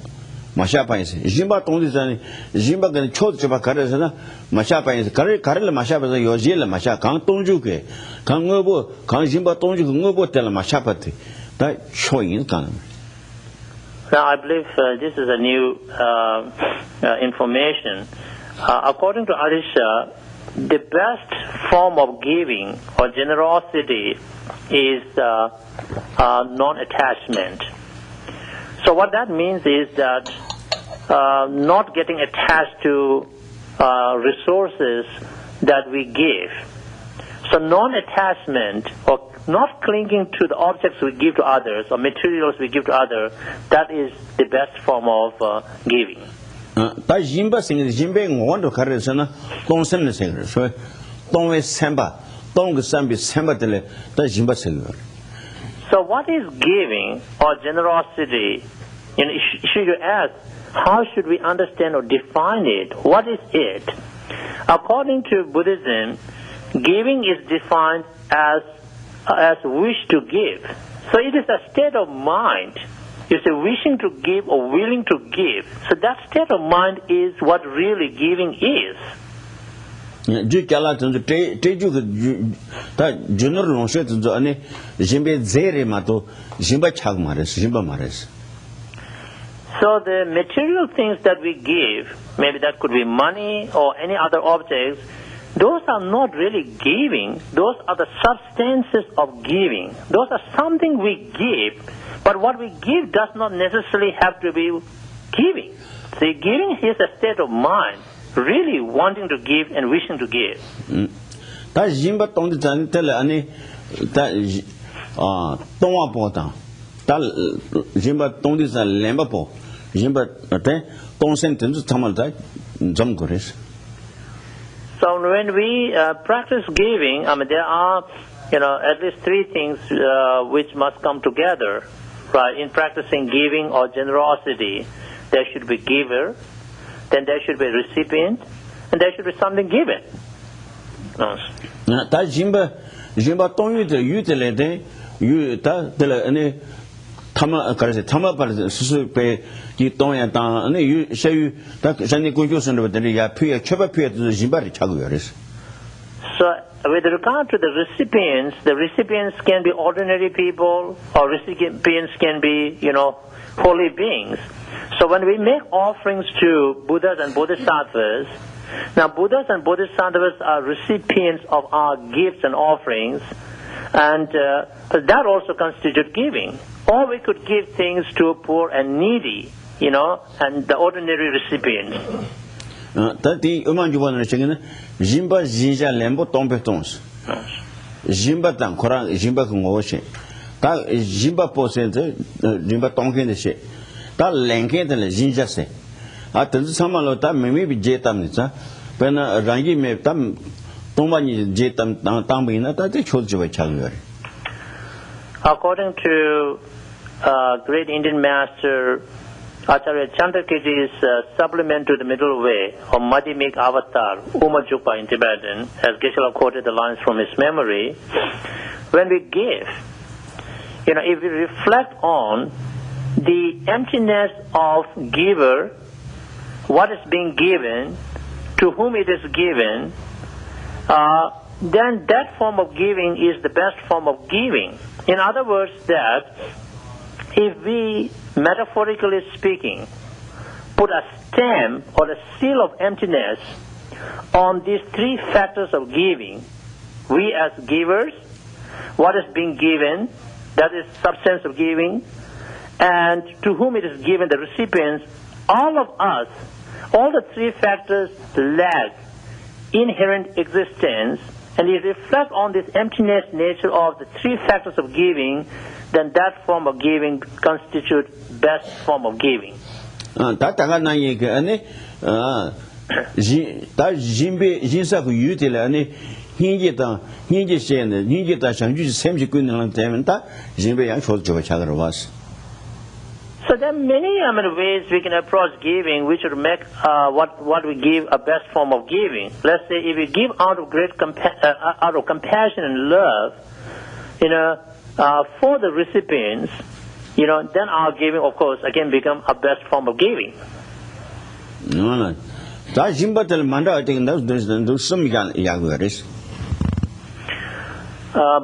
Mashapa inse. Jimba Tondizani, Jimba can Cho Chapakarazana, Mashapa is Karela Mashapa, Yozilla Masha, Kang Tonjuke, Kang Nobo, Kang Jimba Tonju, Nobo Tela Mashapati. That showing Kanam. Now, I believe this is a new information. According to Adesha, the best form of giving or generosity is non-attachment. So what that means is that not getting attached to resources that we give. So non-attachment or not clinging to the objects we give to others or materials we give to others, that is the best form of giving. Ta Jimba sing Jimbe Ngondo Karesana, Don Sen singer, so Don Samba, Don Sambi Samba Tele, Ta Jimba singer. So what is giving or generosity? Should you ask, how should we understand or define it? What is it? According to Buddhism, giving is defined as wish to give. So it is a state of mind. It's a wishing to give or willing to give. So that state of mind is what really giving is. So the material things that we give, maybe that could be money or any other objects, those are not really giving. Those are the substances of giving. Those are something we give, but what we give does not necessarily have to be giving. See, giving is a state of mind, really wanting to give and wishing to give. So when we practice giving, there are, at least 3 things which must come together, right? In practicing giving or generosity, there should be giver, then there should be recipient, and there should be something given. Tama par susu pe ki tonya ta ane yu shayu ta shani kunjo sunro de ya pye cheba pye de jimbari chagu yores. So with regard to the recipients can be ordinary people or recipients can be, holy beings. So when we make offerings to Buddhas and Bodhisattvas, now Buddhas and Bodhisattvas are recipients of our gifts and offerings, and that also constitutes giving. Or we could give things to poor and needy, and the ordinary recipients. Tati umanjuwa na chingina jimba jinja lembo tombe tons. Jimba tang korang jimba ngoshe. Ta jimba posente jimba tongken de she. Ta lenken de jinja se. A tenzu samalo ta memi bi jetam ni cha. Pena rangi me tam tomba ni jetam tambina ta te chodjiwa chagyo. According to great Indian master Acharya Chandrakirti's supplement to the middle way, or Madhyamik Avatar, Umajukpa in Tibetan, as Geshe quoted the lines from his memory, when we give, if we reflect on the emptiness of giver, what is being given, to whom it is given, then that form of giving is the best form of giving. In other words, that if we, metaphorically speaking, put a stamp or a seal of emptiness on these three factors of giving. We as givers, what is being given, that is substance of giving, and to whom it is given, the recipients, all of us, all the three factors lack inherent existence, and you reflect on this emptiness nature of the three factors of giving, then that form of giving constitutes best form of giving. So there are many ways we can approach giving, which would make what we give a best form of giving. Let's say if we give out of great out of compassion and love, for the recipients, then our giving, of course, again become a best form of giving.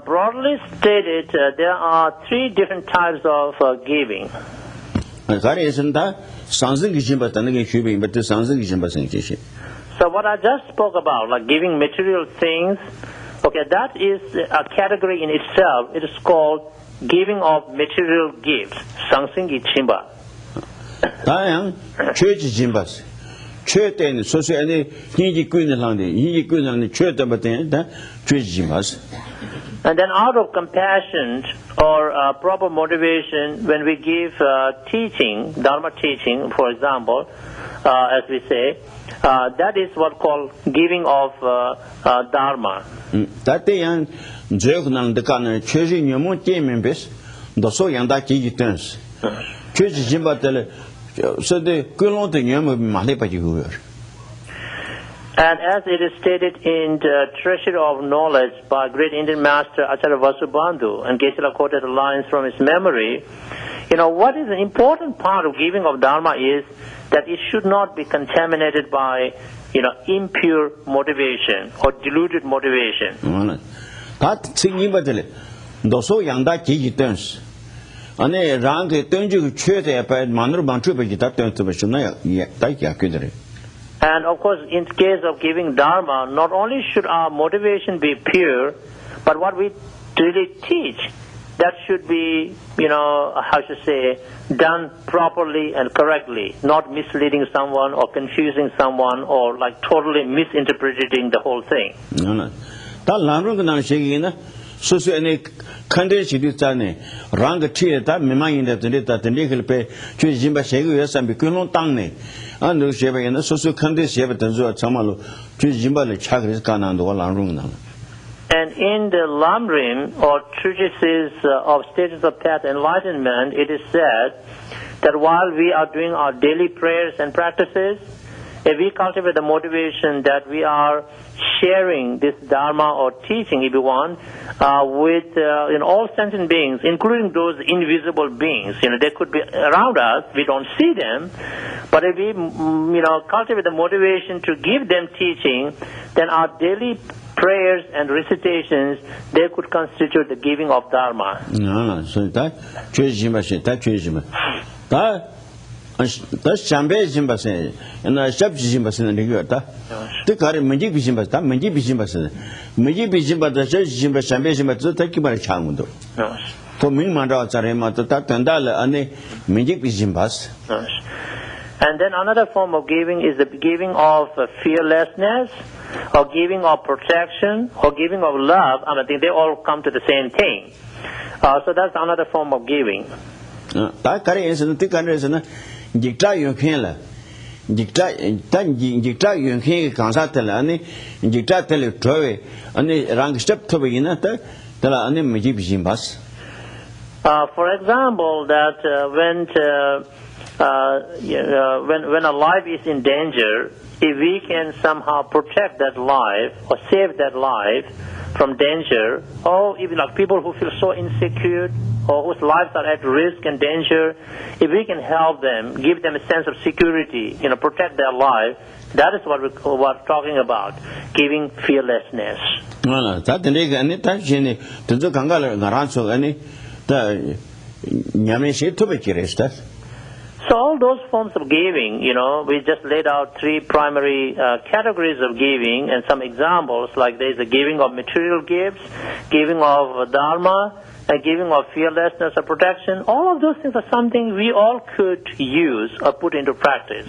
Broadly stated, there are three different types of giving. So what I just spoke about, like giving material things, okay, that is a category in itself. It is called giving of material gifts, Sangsingi Chimba. And then out of compassion or proper motivation, when we give teaching, Dharma teaching, for example, as we say, that is what called giving of Dharma. And as it is stated in the Treasure of Knowledge by great Indian master Acharya Vasubandhu, and Geshe quoted the lines from his memory, what is an important part of giving of Dharma is that it should not be contaminated by, impure motivation or diluted motivation. And of course, in case of giving Dharma, not only should our motivation be pure, but what we really teach, that should be, done properly and correctly, not misleading someone or confusing someone or like totally misinterpreting the whole thing. And in the Lamrim, or treatises of stages of path enlightenment, it is said that while we are doing our daily prayers and practices, if we cultivate the motivation that we are sharing this Dharma or teaching, if you want, with all sentient beings, including those invisible beings, they could be around us, we don't see them, but if we, cultivate the motivation to give them teaching, then our daily prayers and recitations, they could constitute the giving of Dharma. So that that's Shambe Jimbase and I shop Jimbas in the Gurta. The current Majib Jimbas, Majib Jimbas, Majib Jimba, the Jimba Shambe Jimbas, take you by Changundo. To me, Manda Zarema, to Tatandala, and Majib Jimbas. And then another form of giving is the giving of fearlessness, or giving of protection, or giving of love. I think they all come to the same thing. So that's another form of giving. That is the reason. Dicta Yunpela, Dicta Yunkin Kansatella, Dicta Teletrove, and the rank step to begin at the Majib Jimbas. For example, that when a life is in danger, if we can somehow protect that life or save that life from danger, or even like people who feel so insecure or whose lives are at risk and danger, if we can help them, give them a sense of security, protect their life, that is what we're talking about, giving fearlessness. So all those forms of giving, we just laid out three primary categories of giving and some examples, like there's the giving of material gifts, giving of Dharma, and giving of fearlessness or protection. All of those things are something we all could use or put into practice.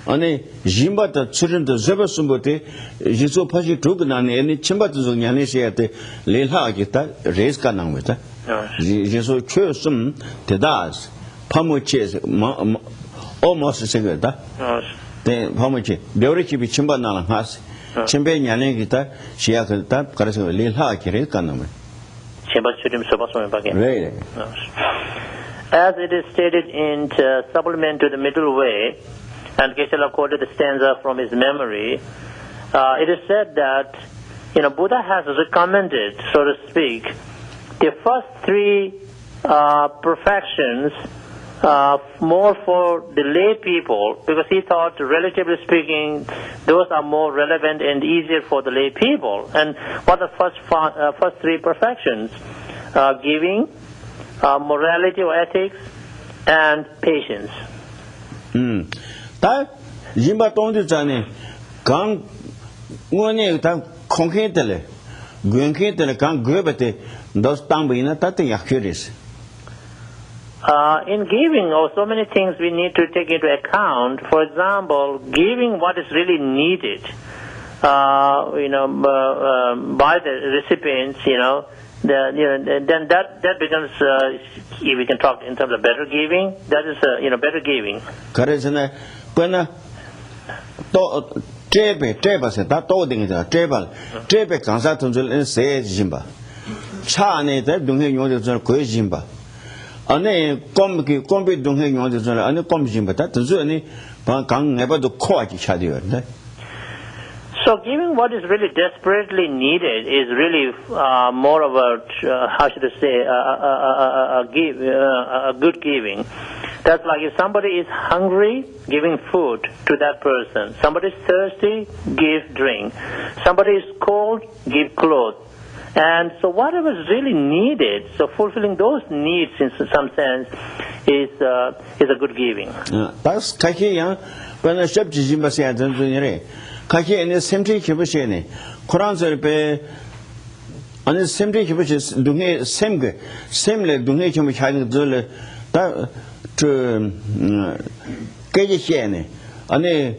Ane jimbata tsurenda zeba sumbote jiso pashi tugnane ene chimbata zo nyane sheyate lelha agita res ka nangweta jiso chö sum tedas pamoche almost segeta te pamoche deureki bi chimba nala has chimbe nyane gita sheya gita karaso lelha agire ka nangwe chimba chudim sobaso bagay. As it is stated in supplement to the middle way, and Geshe quoted the stanza from his memory, it is said that Buddha has recommended, so to speak, the first three perfections more for the lay people, because he thought, relatively speaking, those are more relevant and easier for the lay people. And what are the first three perfections? Giving, morality or ethics, and patience. 다 임바 동도 전에 강 원에 다 konkretele konkretele 강 그베테 dos tambeina tate yakhiris. In giving, so many things we need to take into account. For example, giving what is really needed, by the recipients, then that becomes, if we can talk in terms of better giving, that is, better giving. Correct. When to trebe se ta to ding ja trebe kansa tunjul en se jimba cha ne da dunghe yong de zon ko jimba ane kom bi dunghe yong de zon ane kom jimba ta tunju ne ba gang ne ba do ko ji cha de ne. So giving what is really desperately needed is really more of how should I say, a good giving. That's like if somebody is hungry, giving food to that person. Somebody is thirsty, give drink. Somebody is cold, give clothes. And so whatever is really needed, so fulfilling those needs in some sense is a good giving. That's kaki yang when a ship jimba se adan zunire. Kaki ene semti kibashene. Quran serpe ane semti kibash dunghe semge semle dunghe kimu chading zule da keje shene ane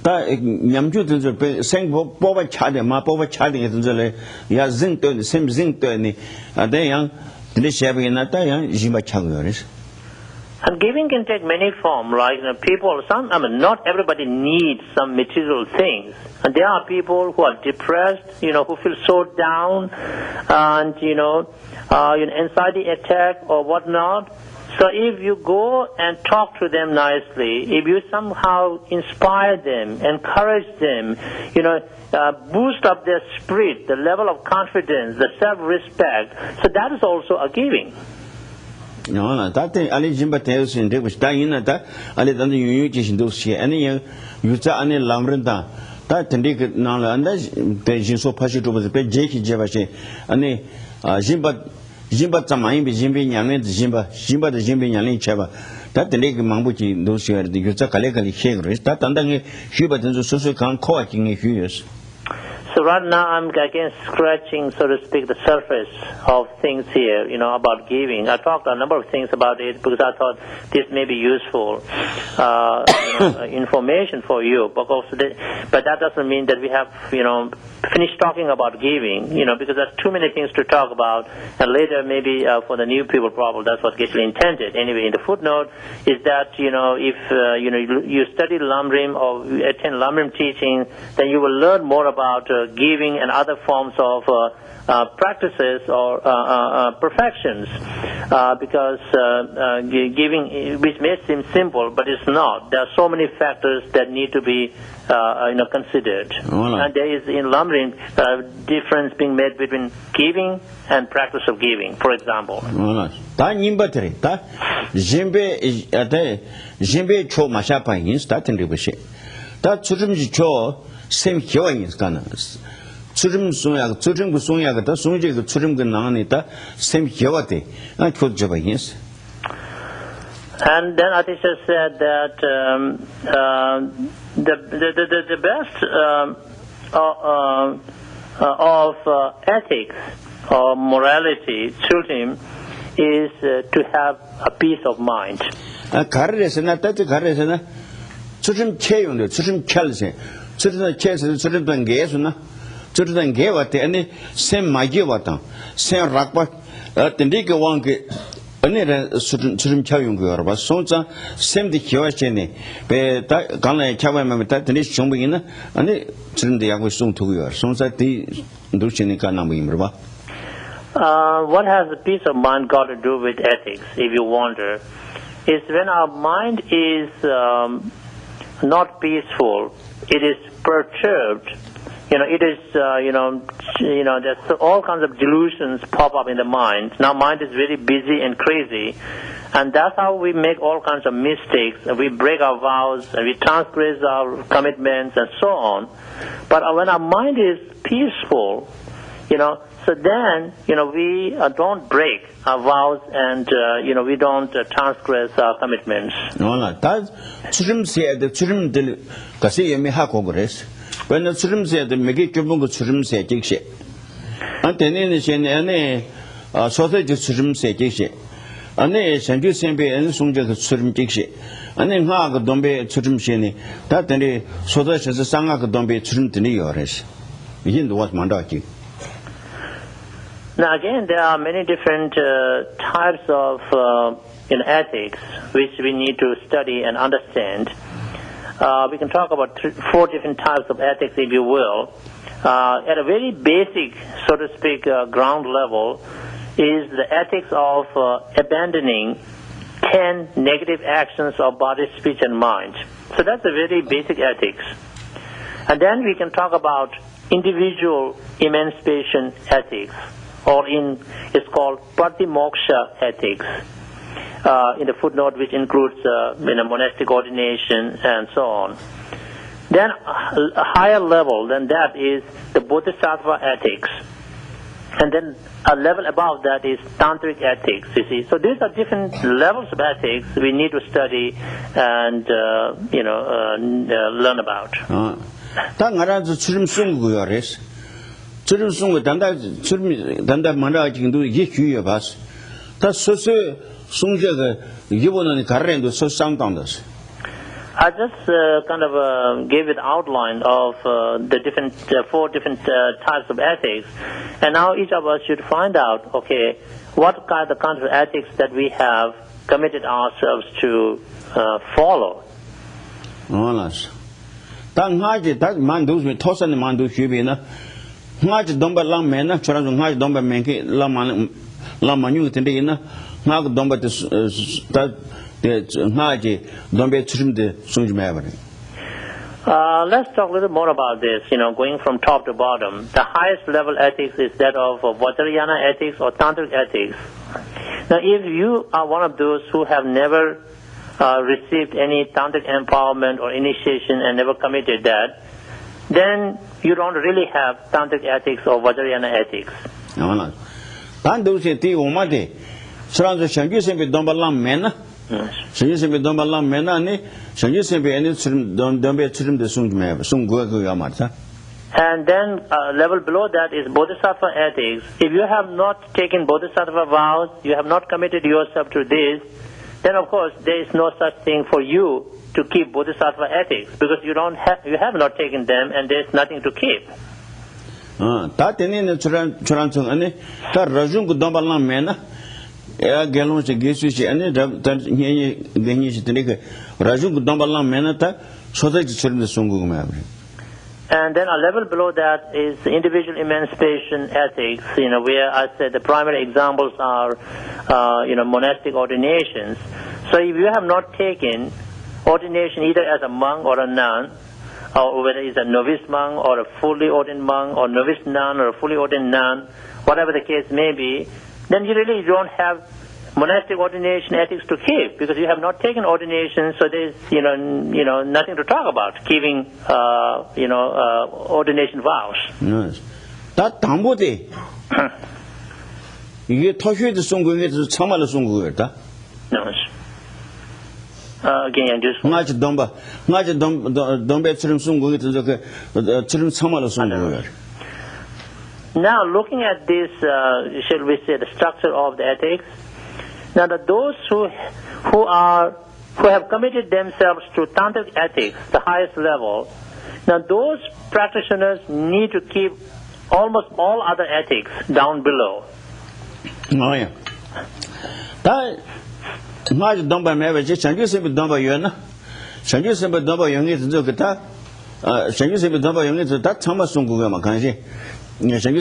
da nyamju zule pe seng boba chade ma boba chade zule ya zing to sem zing to ni ade yang dile shebe na ta yang jimba chagyoris. And giving can take many forms, like not everybody needs some material things. And there are people who are depressed, who feel so down, and anxiety attack or whatnot. So if you go and talk to them nicely, if you somehow inspire them, encourage them, boost up their spirit, the level of confidence, the self-respect, so that is also a giving. No, that Ali Jimba tells in which Diana, Ali than the Union those here, any Yuta any Lambrenda, that Tendik Nala, and that's the Jinso Pasito was a bit Jaki Javashe, and Jimba Tamaim, Jimbi Yanin, Jimba the Jimbi Yanin Chava, that the Lake Mambuki, those here, the Yuta Kalekali Shagris, that under Hubert and the social can call King a few years. So right now I'm again scratching, so to speak, the surface of things here, about giving. I talked a number of things about it because I thought this may be useful information for you. But that doesn't mean that we have, finished talking about giving, because there's too many things to talk about. And later, maybe for the new people, probably that's what Geshe intended. Anyway, in the footnote is that, if you study Lamrim or attend Lamrim teaching, then you will learn more about giving and other forms of practices or perfections, because giving, which may seem simple, but it's not. There are so many factors that need to be considered. And there is in Lamrim difference being made between giving and practice of giving, for example. 다 추름지 줘 샘 기왕이 있잖아. 추름 송야 추름 그 송야가 다 송제 그 추름 그 나니까 샘 기와대. 아 교주 봐야겠어. And then Atisha said that the best of ethics or morality, Tsultim, is to have a peace of mind. 가르에서나 따뜻 가르에서나 추름 체용도 추름 켈세 추름 체에서 추름된 게서나 추름된 게 왔대 아니 샘 마기 왔다 샘 락바 어떤데 왕게 아니라 추름 체용 거라 봐 손자 샘디 기와체네 베다 간에 차바면 다 드니 정부이나 아니 추름데 야고 송토고요 손자 디 누르시니까 나무임을 봐. What has the peace of mind got to do with ethics, if you wonder, is when our mind is not peaceful, it is perturbed. It is, there's all kinds of delusions pop up in the mind. Now mind is very busy and crazy, and that's how we make all kinds of mistakes. We break our vows, and we transgress our commitments, and so on. But when our mind is peaceful, so then, we don't break our vows and, we don't transgress our commitments. No, that's 추름들 가서 예매하고 그랬어. when 추름세에 매기 교본 그 추름세 직시. 안테네는 신에 소소지 추름세 직시. 안에 선주선배 en송적 그 추름 직시. 안에 하가 dombe 추름신이 다들이 소소에서 상하 그 dombe 추름들이 요래서. 이게 누가 만다지. Now again, there are many different types of ethics which we need to study and understand. We can talk about 4 different types of ethics, if you will. At a very basic, so to speak, ground level, is the ethics of abandoning 10 negative actions of body, speech, and mind. So that's a very basic ethics. And then we can talk about individual emancipation ethics, or it's called Pratimoksha ethics, in the footnote, which includes monastic ordination and so on. Then a higher level than that is the Bodhisattva Ethics, and then a level above that is Tantric Ethics. You see, so these are different levels of ethics we need to study and learn about. 주름 송고 단다 만나지도 이게 귀에 봤어. 다 소소 송제가 이번에 가르엔도 소상당다스. I just kind of gave an outline of the different 4 different types of ethics, and now each of us should find out, okay, what kind of ethics that we have committed ourselves to follow. 알았어. 당하게 다 만두스 토선의 만두 휴비나 ngaji domba lang mena chora ngaji domba menke lama nyu tendina ngag domba de ngaji dombe chrimde sunjme. Let's talk a little more about this, going from top to bottom. The highest level ethics is that of Vajrayana ethics or Tantric ethics. Now, if you are one of those who have never received any Tantric empowerment or initiation and never committed that, then you don't really have Tantric ethics or Vajrayana ethics. And then level below that is Bodhisattva ethics. If you have not taken Bodhisattva vows, you have not committed yourself to this, then of course there is no such thing for you to keep Bodhisattva ethics, because you have not taken them and there is nothing to keep. And then a level below that is individual emancipation ethics, where I said the primary examples are, monastic ordinations. So if you have not taken ordination either as a monk or a nun, or whether it's a novice monk or a fully ordained monk or novice nun or a fully ordained nun, whatever the case may be, then you really don't have monastic ordination ethics to keep, because you have not taken ordination, so there's nothing to talk about keeping ordination vows. Yes. That tambote. 이게 터슈에도 송고에서 참말로 송고였다. No. Again, just 나지 dom배처럼 송고에서 저처럼 참말로 송고요. Now, looking at this, shall we say, the structure of the ethics. Now, those who have committed themselves to tantric ethics, the highest level. Now, those practitioners need to keep almost all other ethics down below. Oh yeah. That 나지 dom배 매베지 장교쌤이 dom배 요나. 장교쌤이 dom배 영에서 저기다. 장교쌤이 dom배 영에서 다 참아 송고가 간지. Those who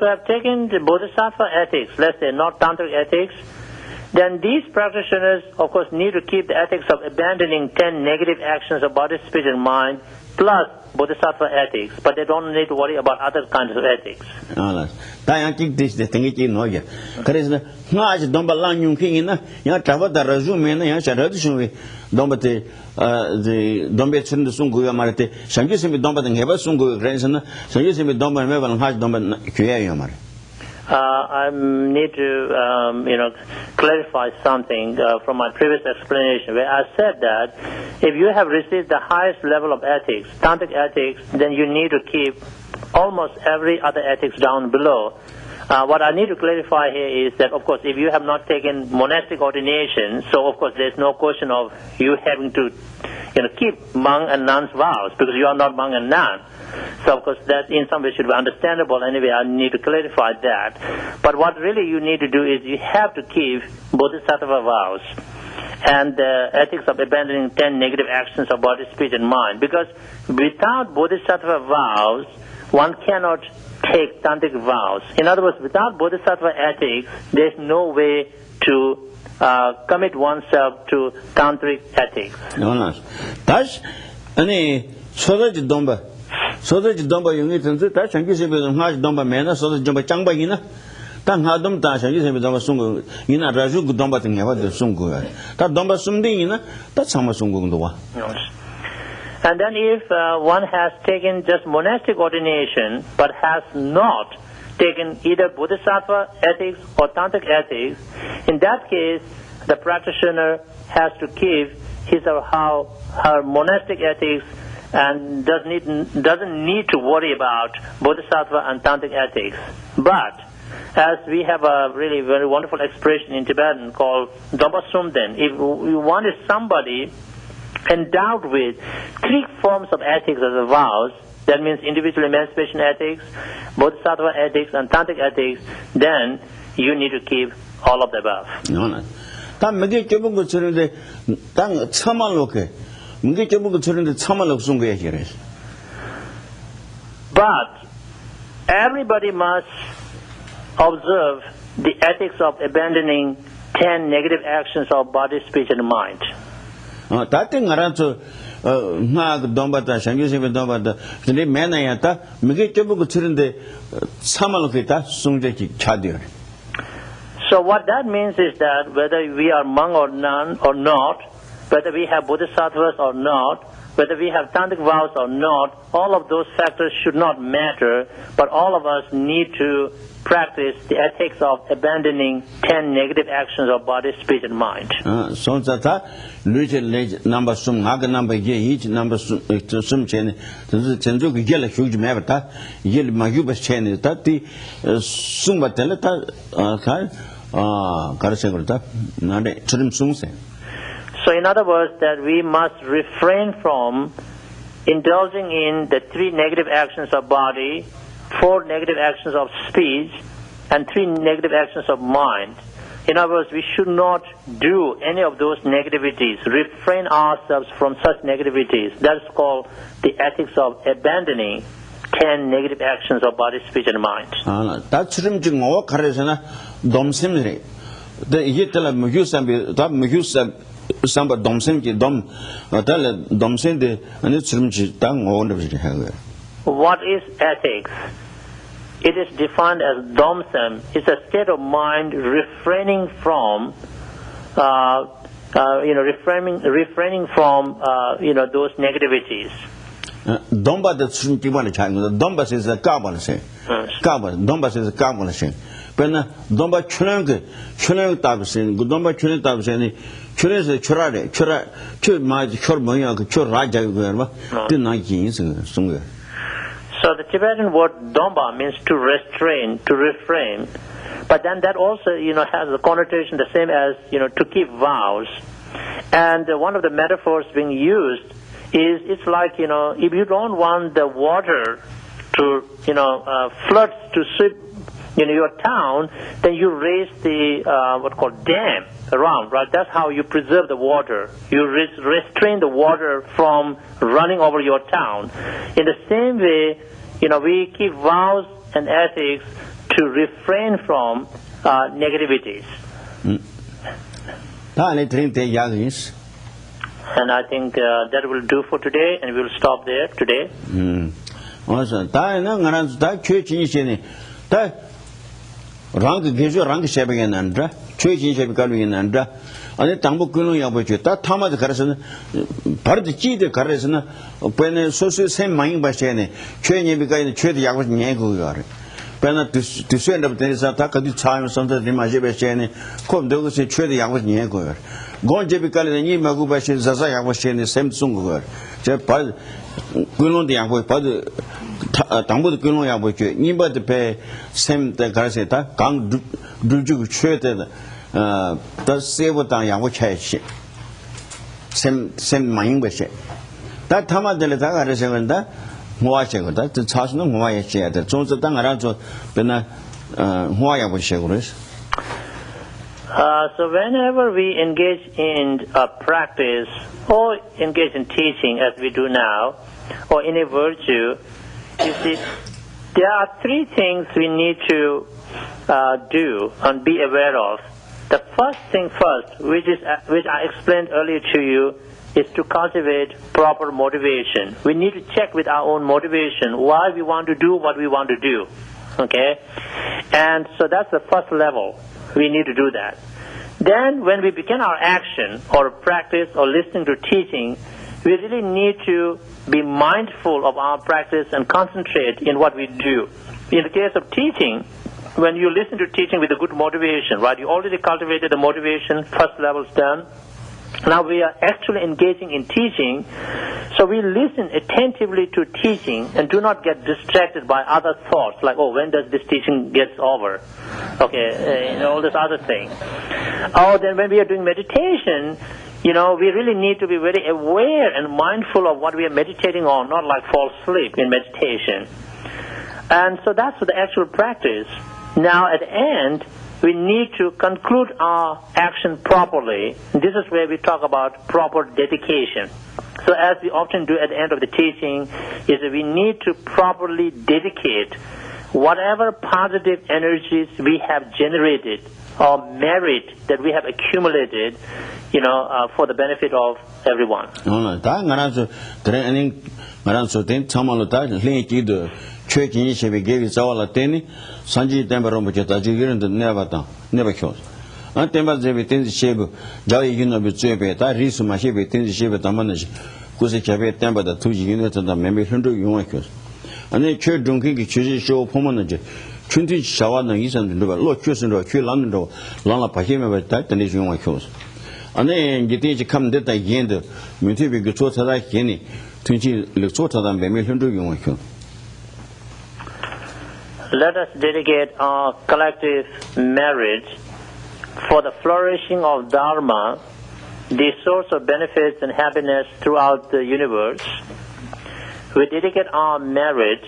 have taken the Bodhisattva ethics, let's say not Tantric ethics, then these practitioners, of course, need to keep the ethics of abandoning 10 negative actions of body, speech, and mind, plus Bodhisattva ethics, but they don't need to worry about other kinds of ethics. I need to clarify something from my previous explanation, where I said that if you have received the highest level of ethics, tantric ethics, then you need to keep almost every other ethics down below. What I need to clarify here is that, of course, if you have not taken monastic ordination, so of course there's no question of you having to keep monk and nun's vows, because you are not monk and nun. So, of course, that in some way should be understandable. Anyway, I need to clarify that. But what really you need to do is you have to keep Bodhisattva vows and the ethics of abandoning 10 negative actions of body, speech, and mind. Because without Bodhisattva vows, one cannot take tantric vows. In other words, without Bodhisattva ethics, there's no way to commit oneself to tantric ethics. That's any sodaji domba. Sodaji domba yungi tenzu ta changi sebe ngaj domba mena sodaji domba changba ina. Ta ngadom ta changi sebe domba sungu ina raju domba tengwa de sungu. Ta domba sumdi ina ta sama sungu ndwa. And then if one has taken just monastic ordination but has not taken either Bodhisattva ethics or Tantric ethics, in that case, the practitioner has to keep his or her monastic ethics and doesn't need to worry about Bodhisattva and Tantric ethics. But as we have a really very wonderful expression in Tibetan called Dompa Sumden, if one is somebody endowed with 3 forms of ethics as a vows, that means individual emancipation ethics, Bodhisattva ethics, and Tantric ethics, then you need to keep all of the above. But everybody must observe the ethics of abandoning 10 negative actions of body, speech, and mind. So what that means is that whether we are monk or nun or not, whether we have bodhisattvas or not, whether we have tantric vows or not, all of those factors should not matter, but all of us need to practice the ethics of abandoning 10 negative actions of body, speech, and mind. So that number sum number each number sum chain Tenzu Gel huge mavata Yel Mayubas chain that the Sumba Teleta Karasegurta Nade Trim Sumse. So in other words, that we must refrain from indulging in the 3 negative actions of body, 4 negative actions of speech, and 3 negative actions of mind. In other words, we should not do any of those negativities, refrain ourselves from such negativities. That's called the ethics of abandoning 10 negative actions of body, speech, and mind. That's what is ethics? It is defined as domsam. It's a state of mind refraining from, refraining from, those negativities. Domba the Tsuntiwan Chang, Domba is a carbon say. Carbon, Domba is a carbon say. Pena Domba Chunang Tabsin, Domba Chunan Tabsani, Chunas a Churade, Chur Maj Churmoyak, Chur Raja, did not jeans somewhere. So the Tibetan word domba means to restrain, to refrain. But then that also, has a connotation the same as, to keep vows. And one of the metaphors being used is, it's like, if you don't want the water to, flood to sweep, your town, then you raise the, dam around, right? That's how you preserve the water. You restrain the water from running over your town. In the same way, we keep vows and ethics to refrain from negativities. And I think that will do for today, and we'll stop there today. Rang Geshe Rang Shabagan Andra, Churchin Shabagan Andra, and the Tambo Kuno Yabuchu, that Tama the Carson, part of the G the Carson, when a social same mind by Shane, Churning began the Church Yawas Nyango. Pena to send up the attack at the time, sometimes in my Jebe Shane, come those who Church Yawas Nyango. Gone Jebicali and Yimagubashi Zazaya was Shane, the same Sungur. Jepad Kuno the Yabu, Tambo the Kuno Yabuchu, Nimba the pay same the Garceta, Gang Duju Churted, does say what I am, which has same mind with it. That Tama de la Reservanda, Moacha, that's the Tasno Moacha, the Jones of Tangarazo, Bena Moya was Shagris. So whenever we engage in a practice or engage in teaching as we do now, or in a virtue, you see, there are three things we need to do and be aware of. The first thing first, which I explained earlier to you, is to cultivate proper motivation. We need to check with our own motivation why we want to do what we want to do. Okay? And so that's the first level. We need to do that. Then when we begin our action or practice or listening to teaching, we really need to be mindful of our practice and concentrate in what we do. In the case of teaching, when you listen to teaching with a good motivation, right, you already cultivated the motivation, first level's done. Now we are actually engaging in teaching, so we listen attentively to teaching and do not get distracted by other thoughts like, oh, when does this teaching get over? Okay, all this other thing. Oh, then when we are doing meditation, we really need to be very aware and mindful of what we are meditating on, not like fall asleep in meditation. And so that's the actual practice. Now at the end, we need to conclude our action properly. This is where we talk about proper dedication. So as we often do at the end of the teaching, is that we need to properly dedicate whatever positive energies we have generated or merit that we have accumulated, for the benefit of everyone. Churchin Shabi gave it all a tenny, Sanji Temperomucheta, never kills. And Temper Zebitin Shabu, Jolly Unabitsubeta, Risuma Shabi, Shabi Tamanage, Kusachabe Temper, the 2 units and the maybe 100 Yumakos. And then church drinking churches show Pomanage, 20 Shawana East and Lord Chusan or Chilando, Lana Pahima, but that and is Yumakos. And then Gitich come that again, the Mutibi Gutota like Kenny, 20 Luxota than maybe 100 Yumakos. Let us dedicate our collective merit for the flourishing of Dharma, the source of benefits and happiness throughout the universe. We dedicate our merit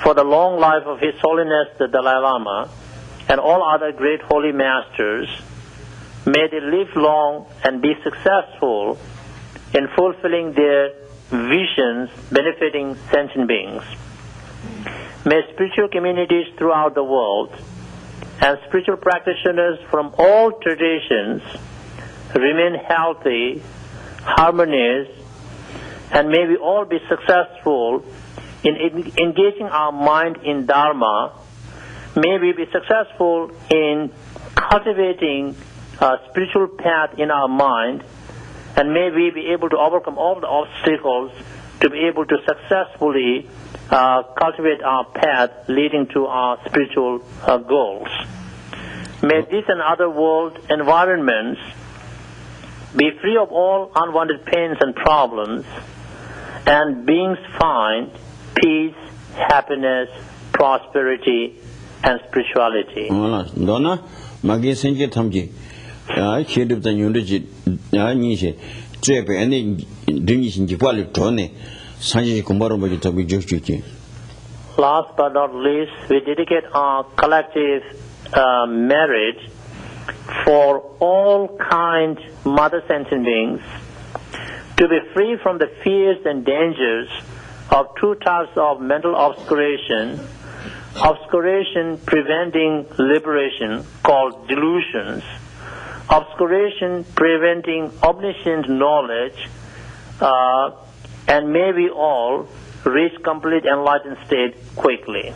for the long life of His Holiness the Dalai Lama and all other great holy masters. May they live long and be successful in fulfilling their visions benefiting sentient beings. May spiritual communities throughout the world and spiritual practitioners from all traditions remain healthy, harmonious, and may we all be successful in engaging our mind in Dharma, may we be successful in cultivating a spiritual path in our mind, and may we be able to overcome all the obstacles to be able to successfully cultivate our path leading to our spiritual goals. May this and other world environments be free of all unwanted pains and problems, and beings find peace, happiness, prosperity, and spirituality. Dona, Magi Senji Tamji, I heard of the Nuji, Nisha, Trepe, and Dinish in Jipali Tone, Sanji Kumbaro Bajitabi Joshi. Last but not least, we dedicate our collective merit for all kind mother sentient beings to be free from the fears and dangers of two types of mental obscuration preventing liberation called delusions, obscuration preventing omniscient knowledge, and may we all reach complete enlightened state quickly.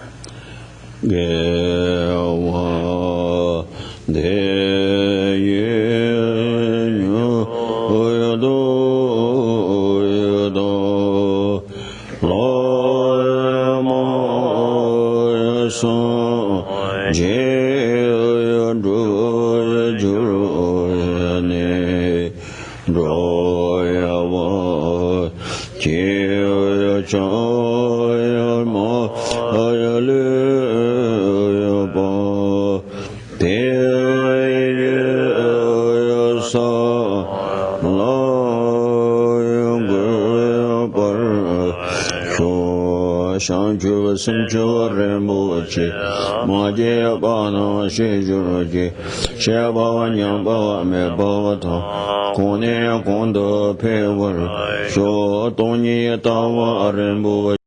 Sanjo Remoche, Maje Bano, Shejuroje, Shabawan Bawa me Bawato, Kone Kondo Pewer, So Tony Tawa Rembo.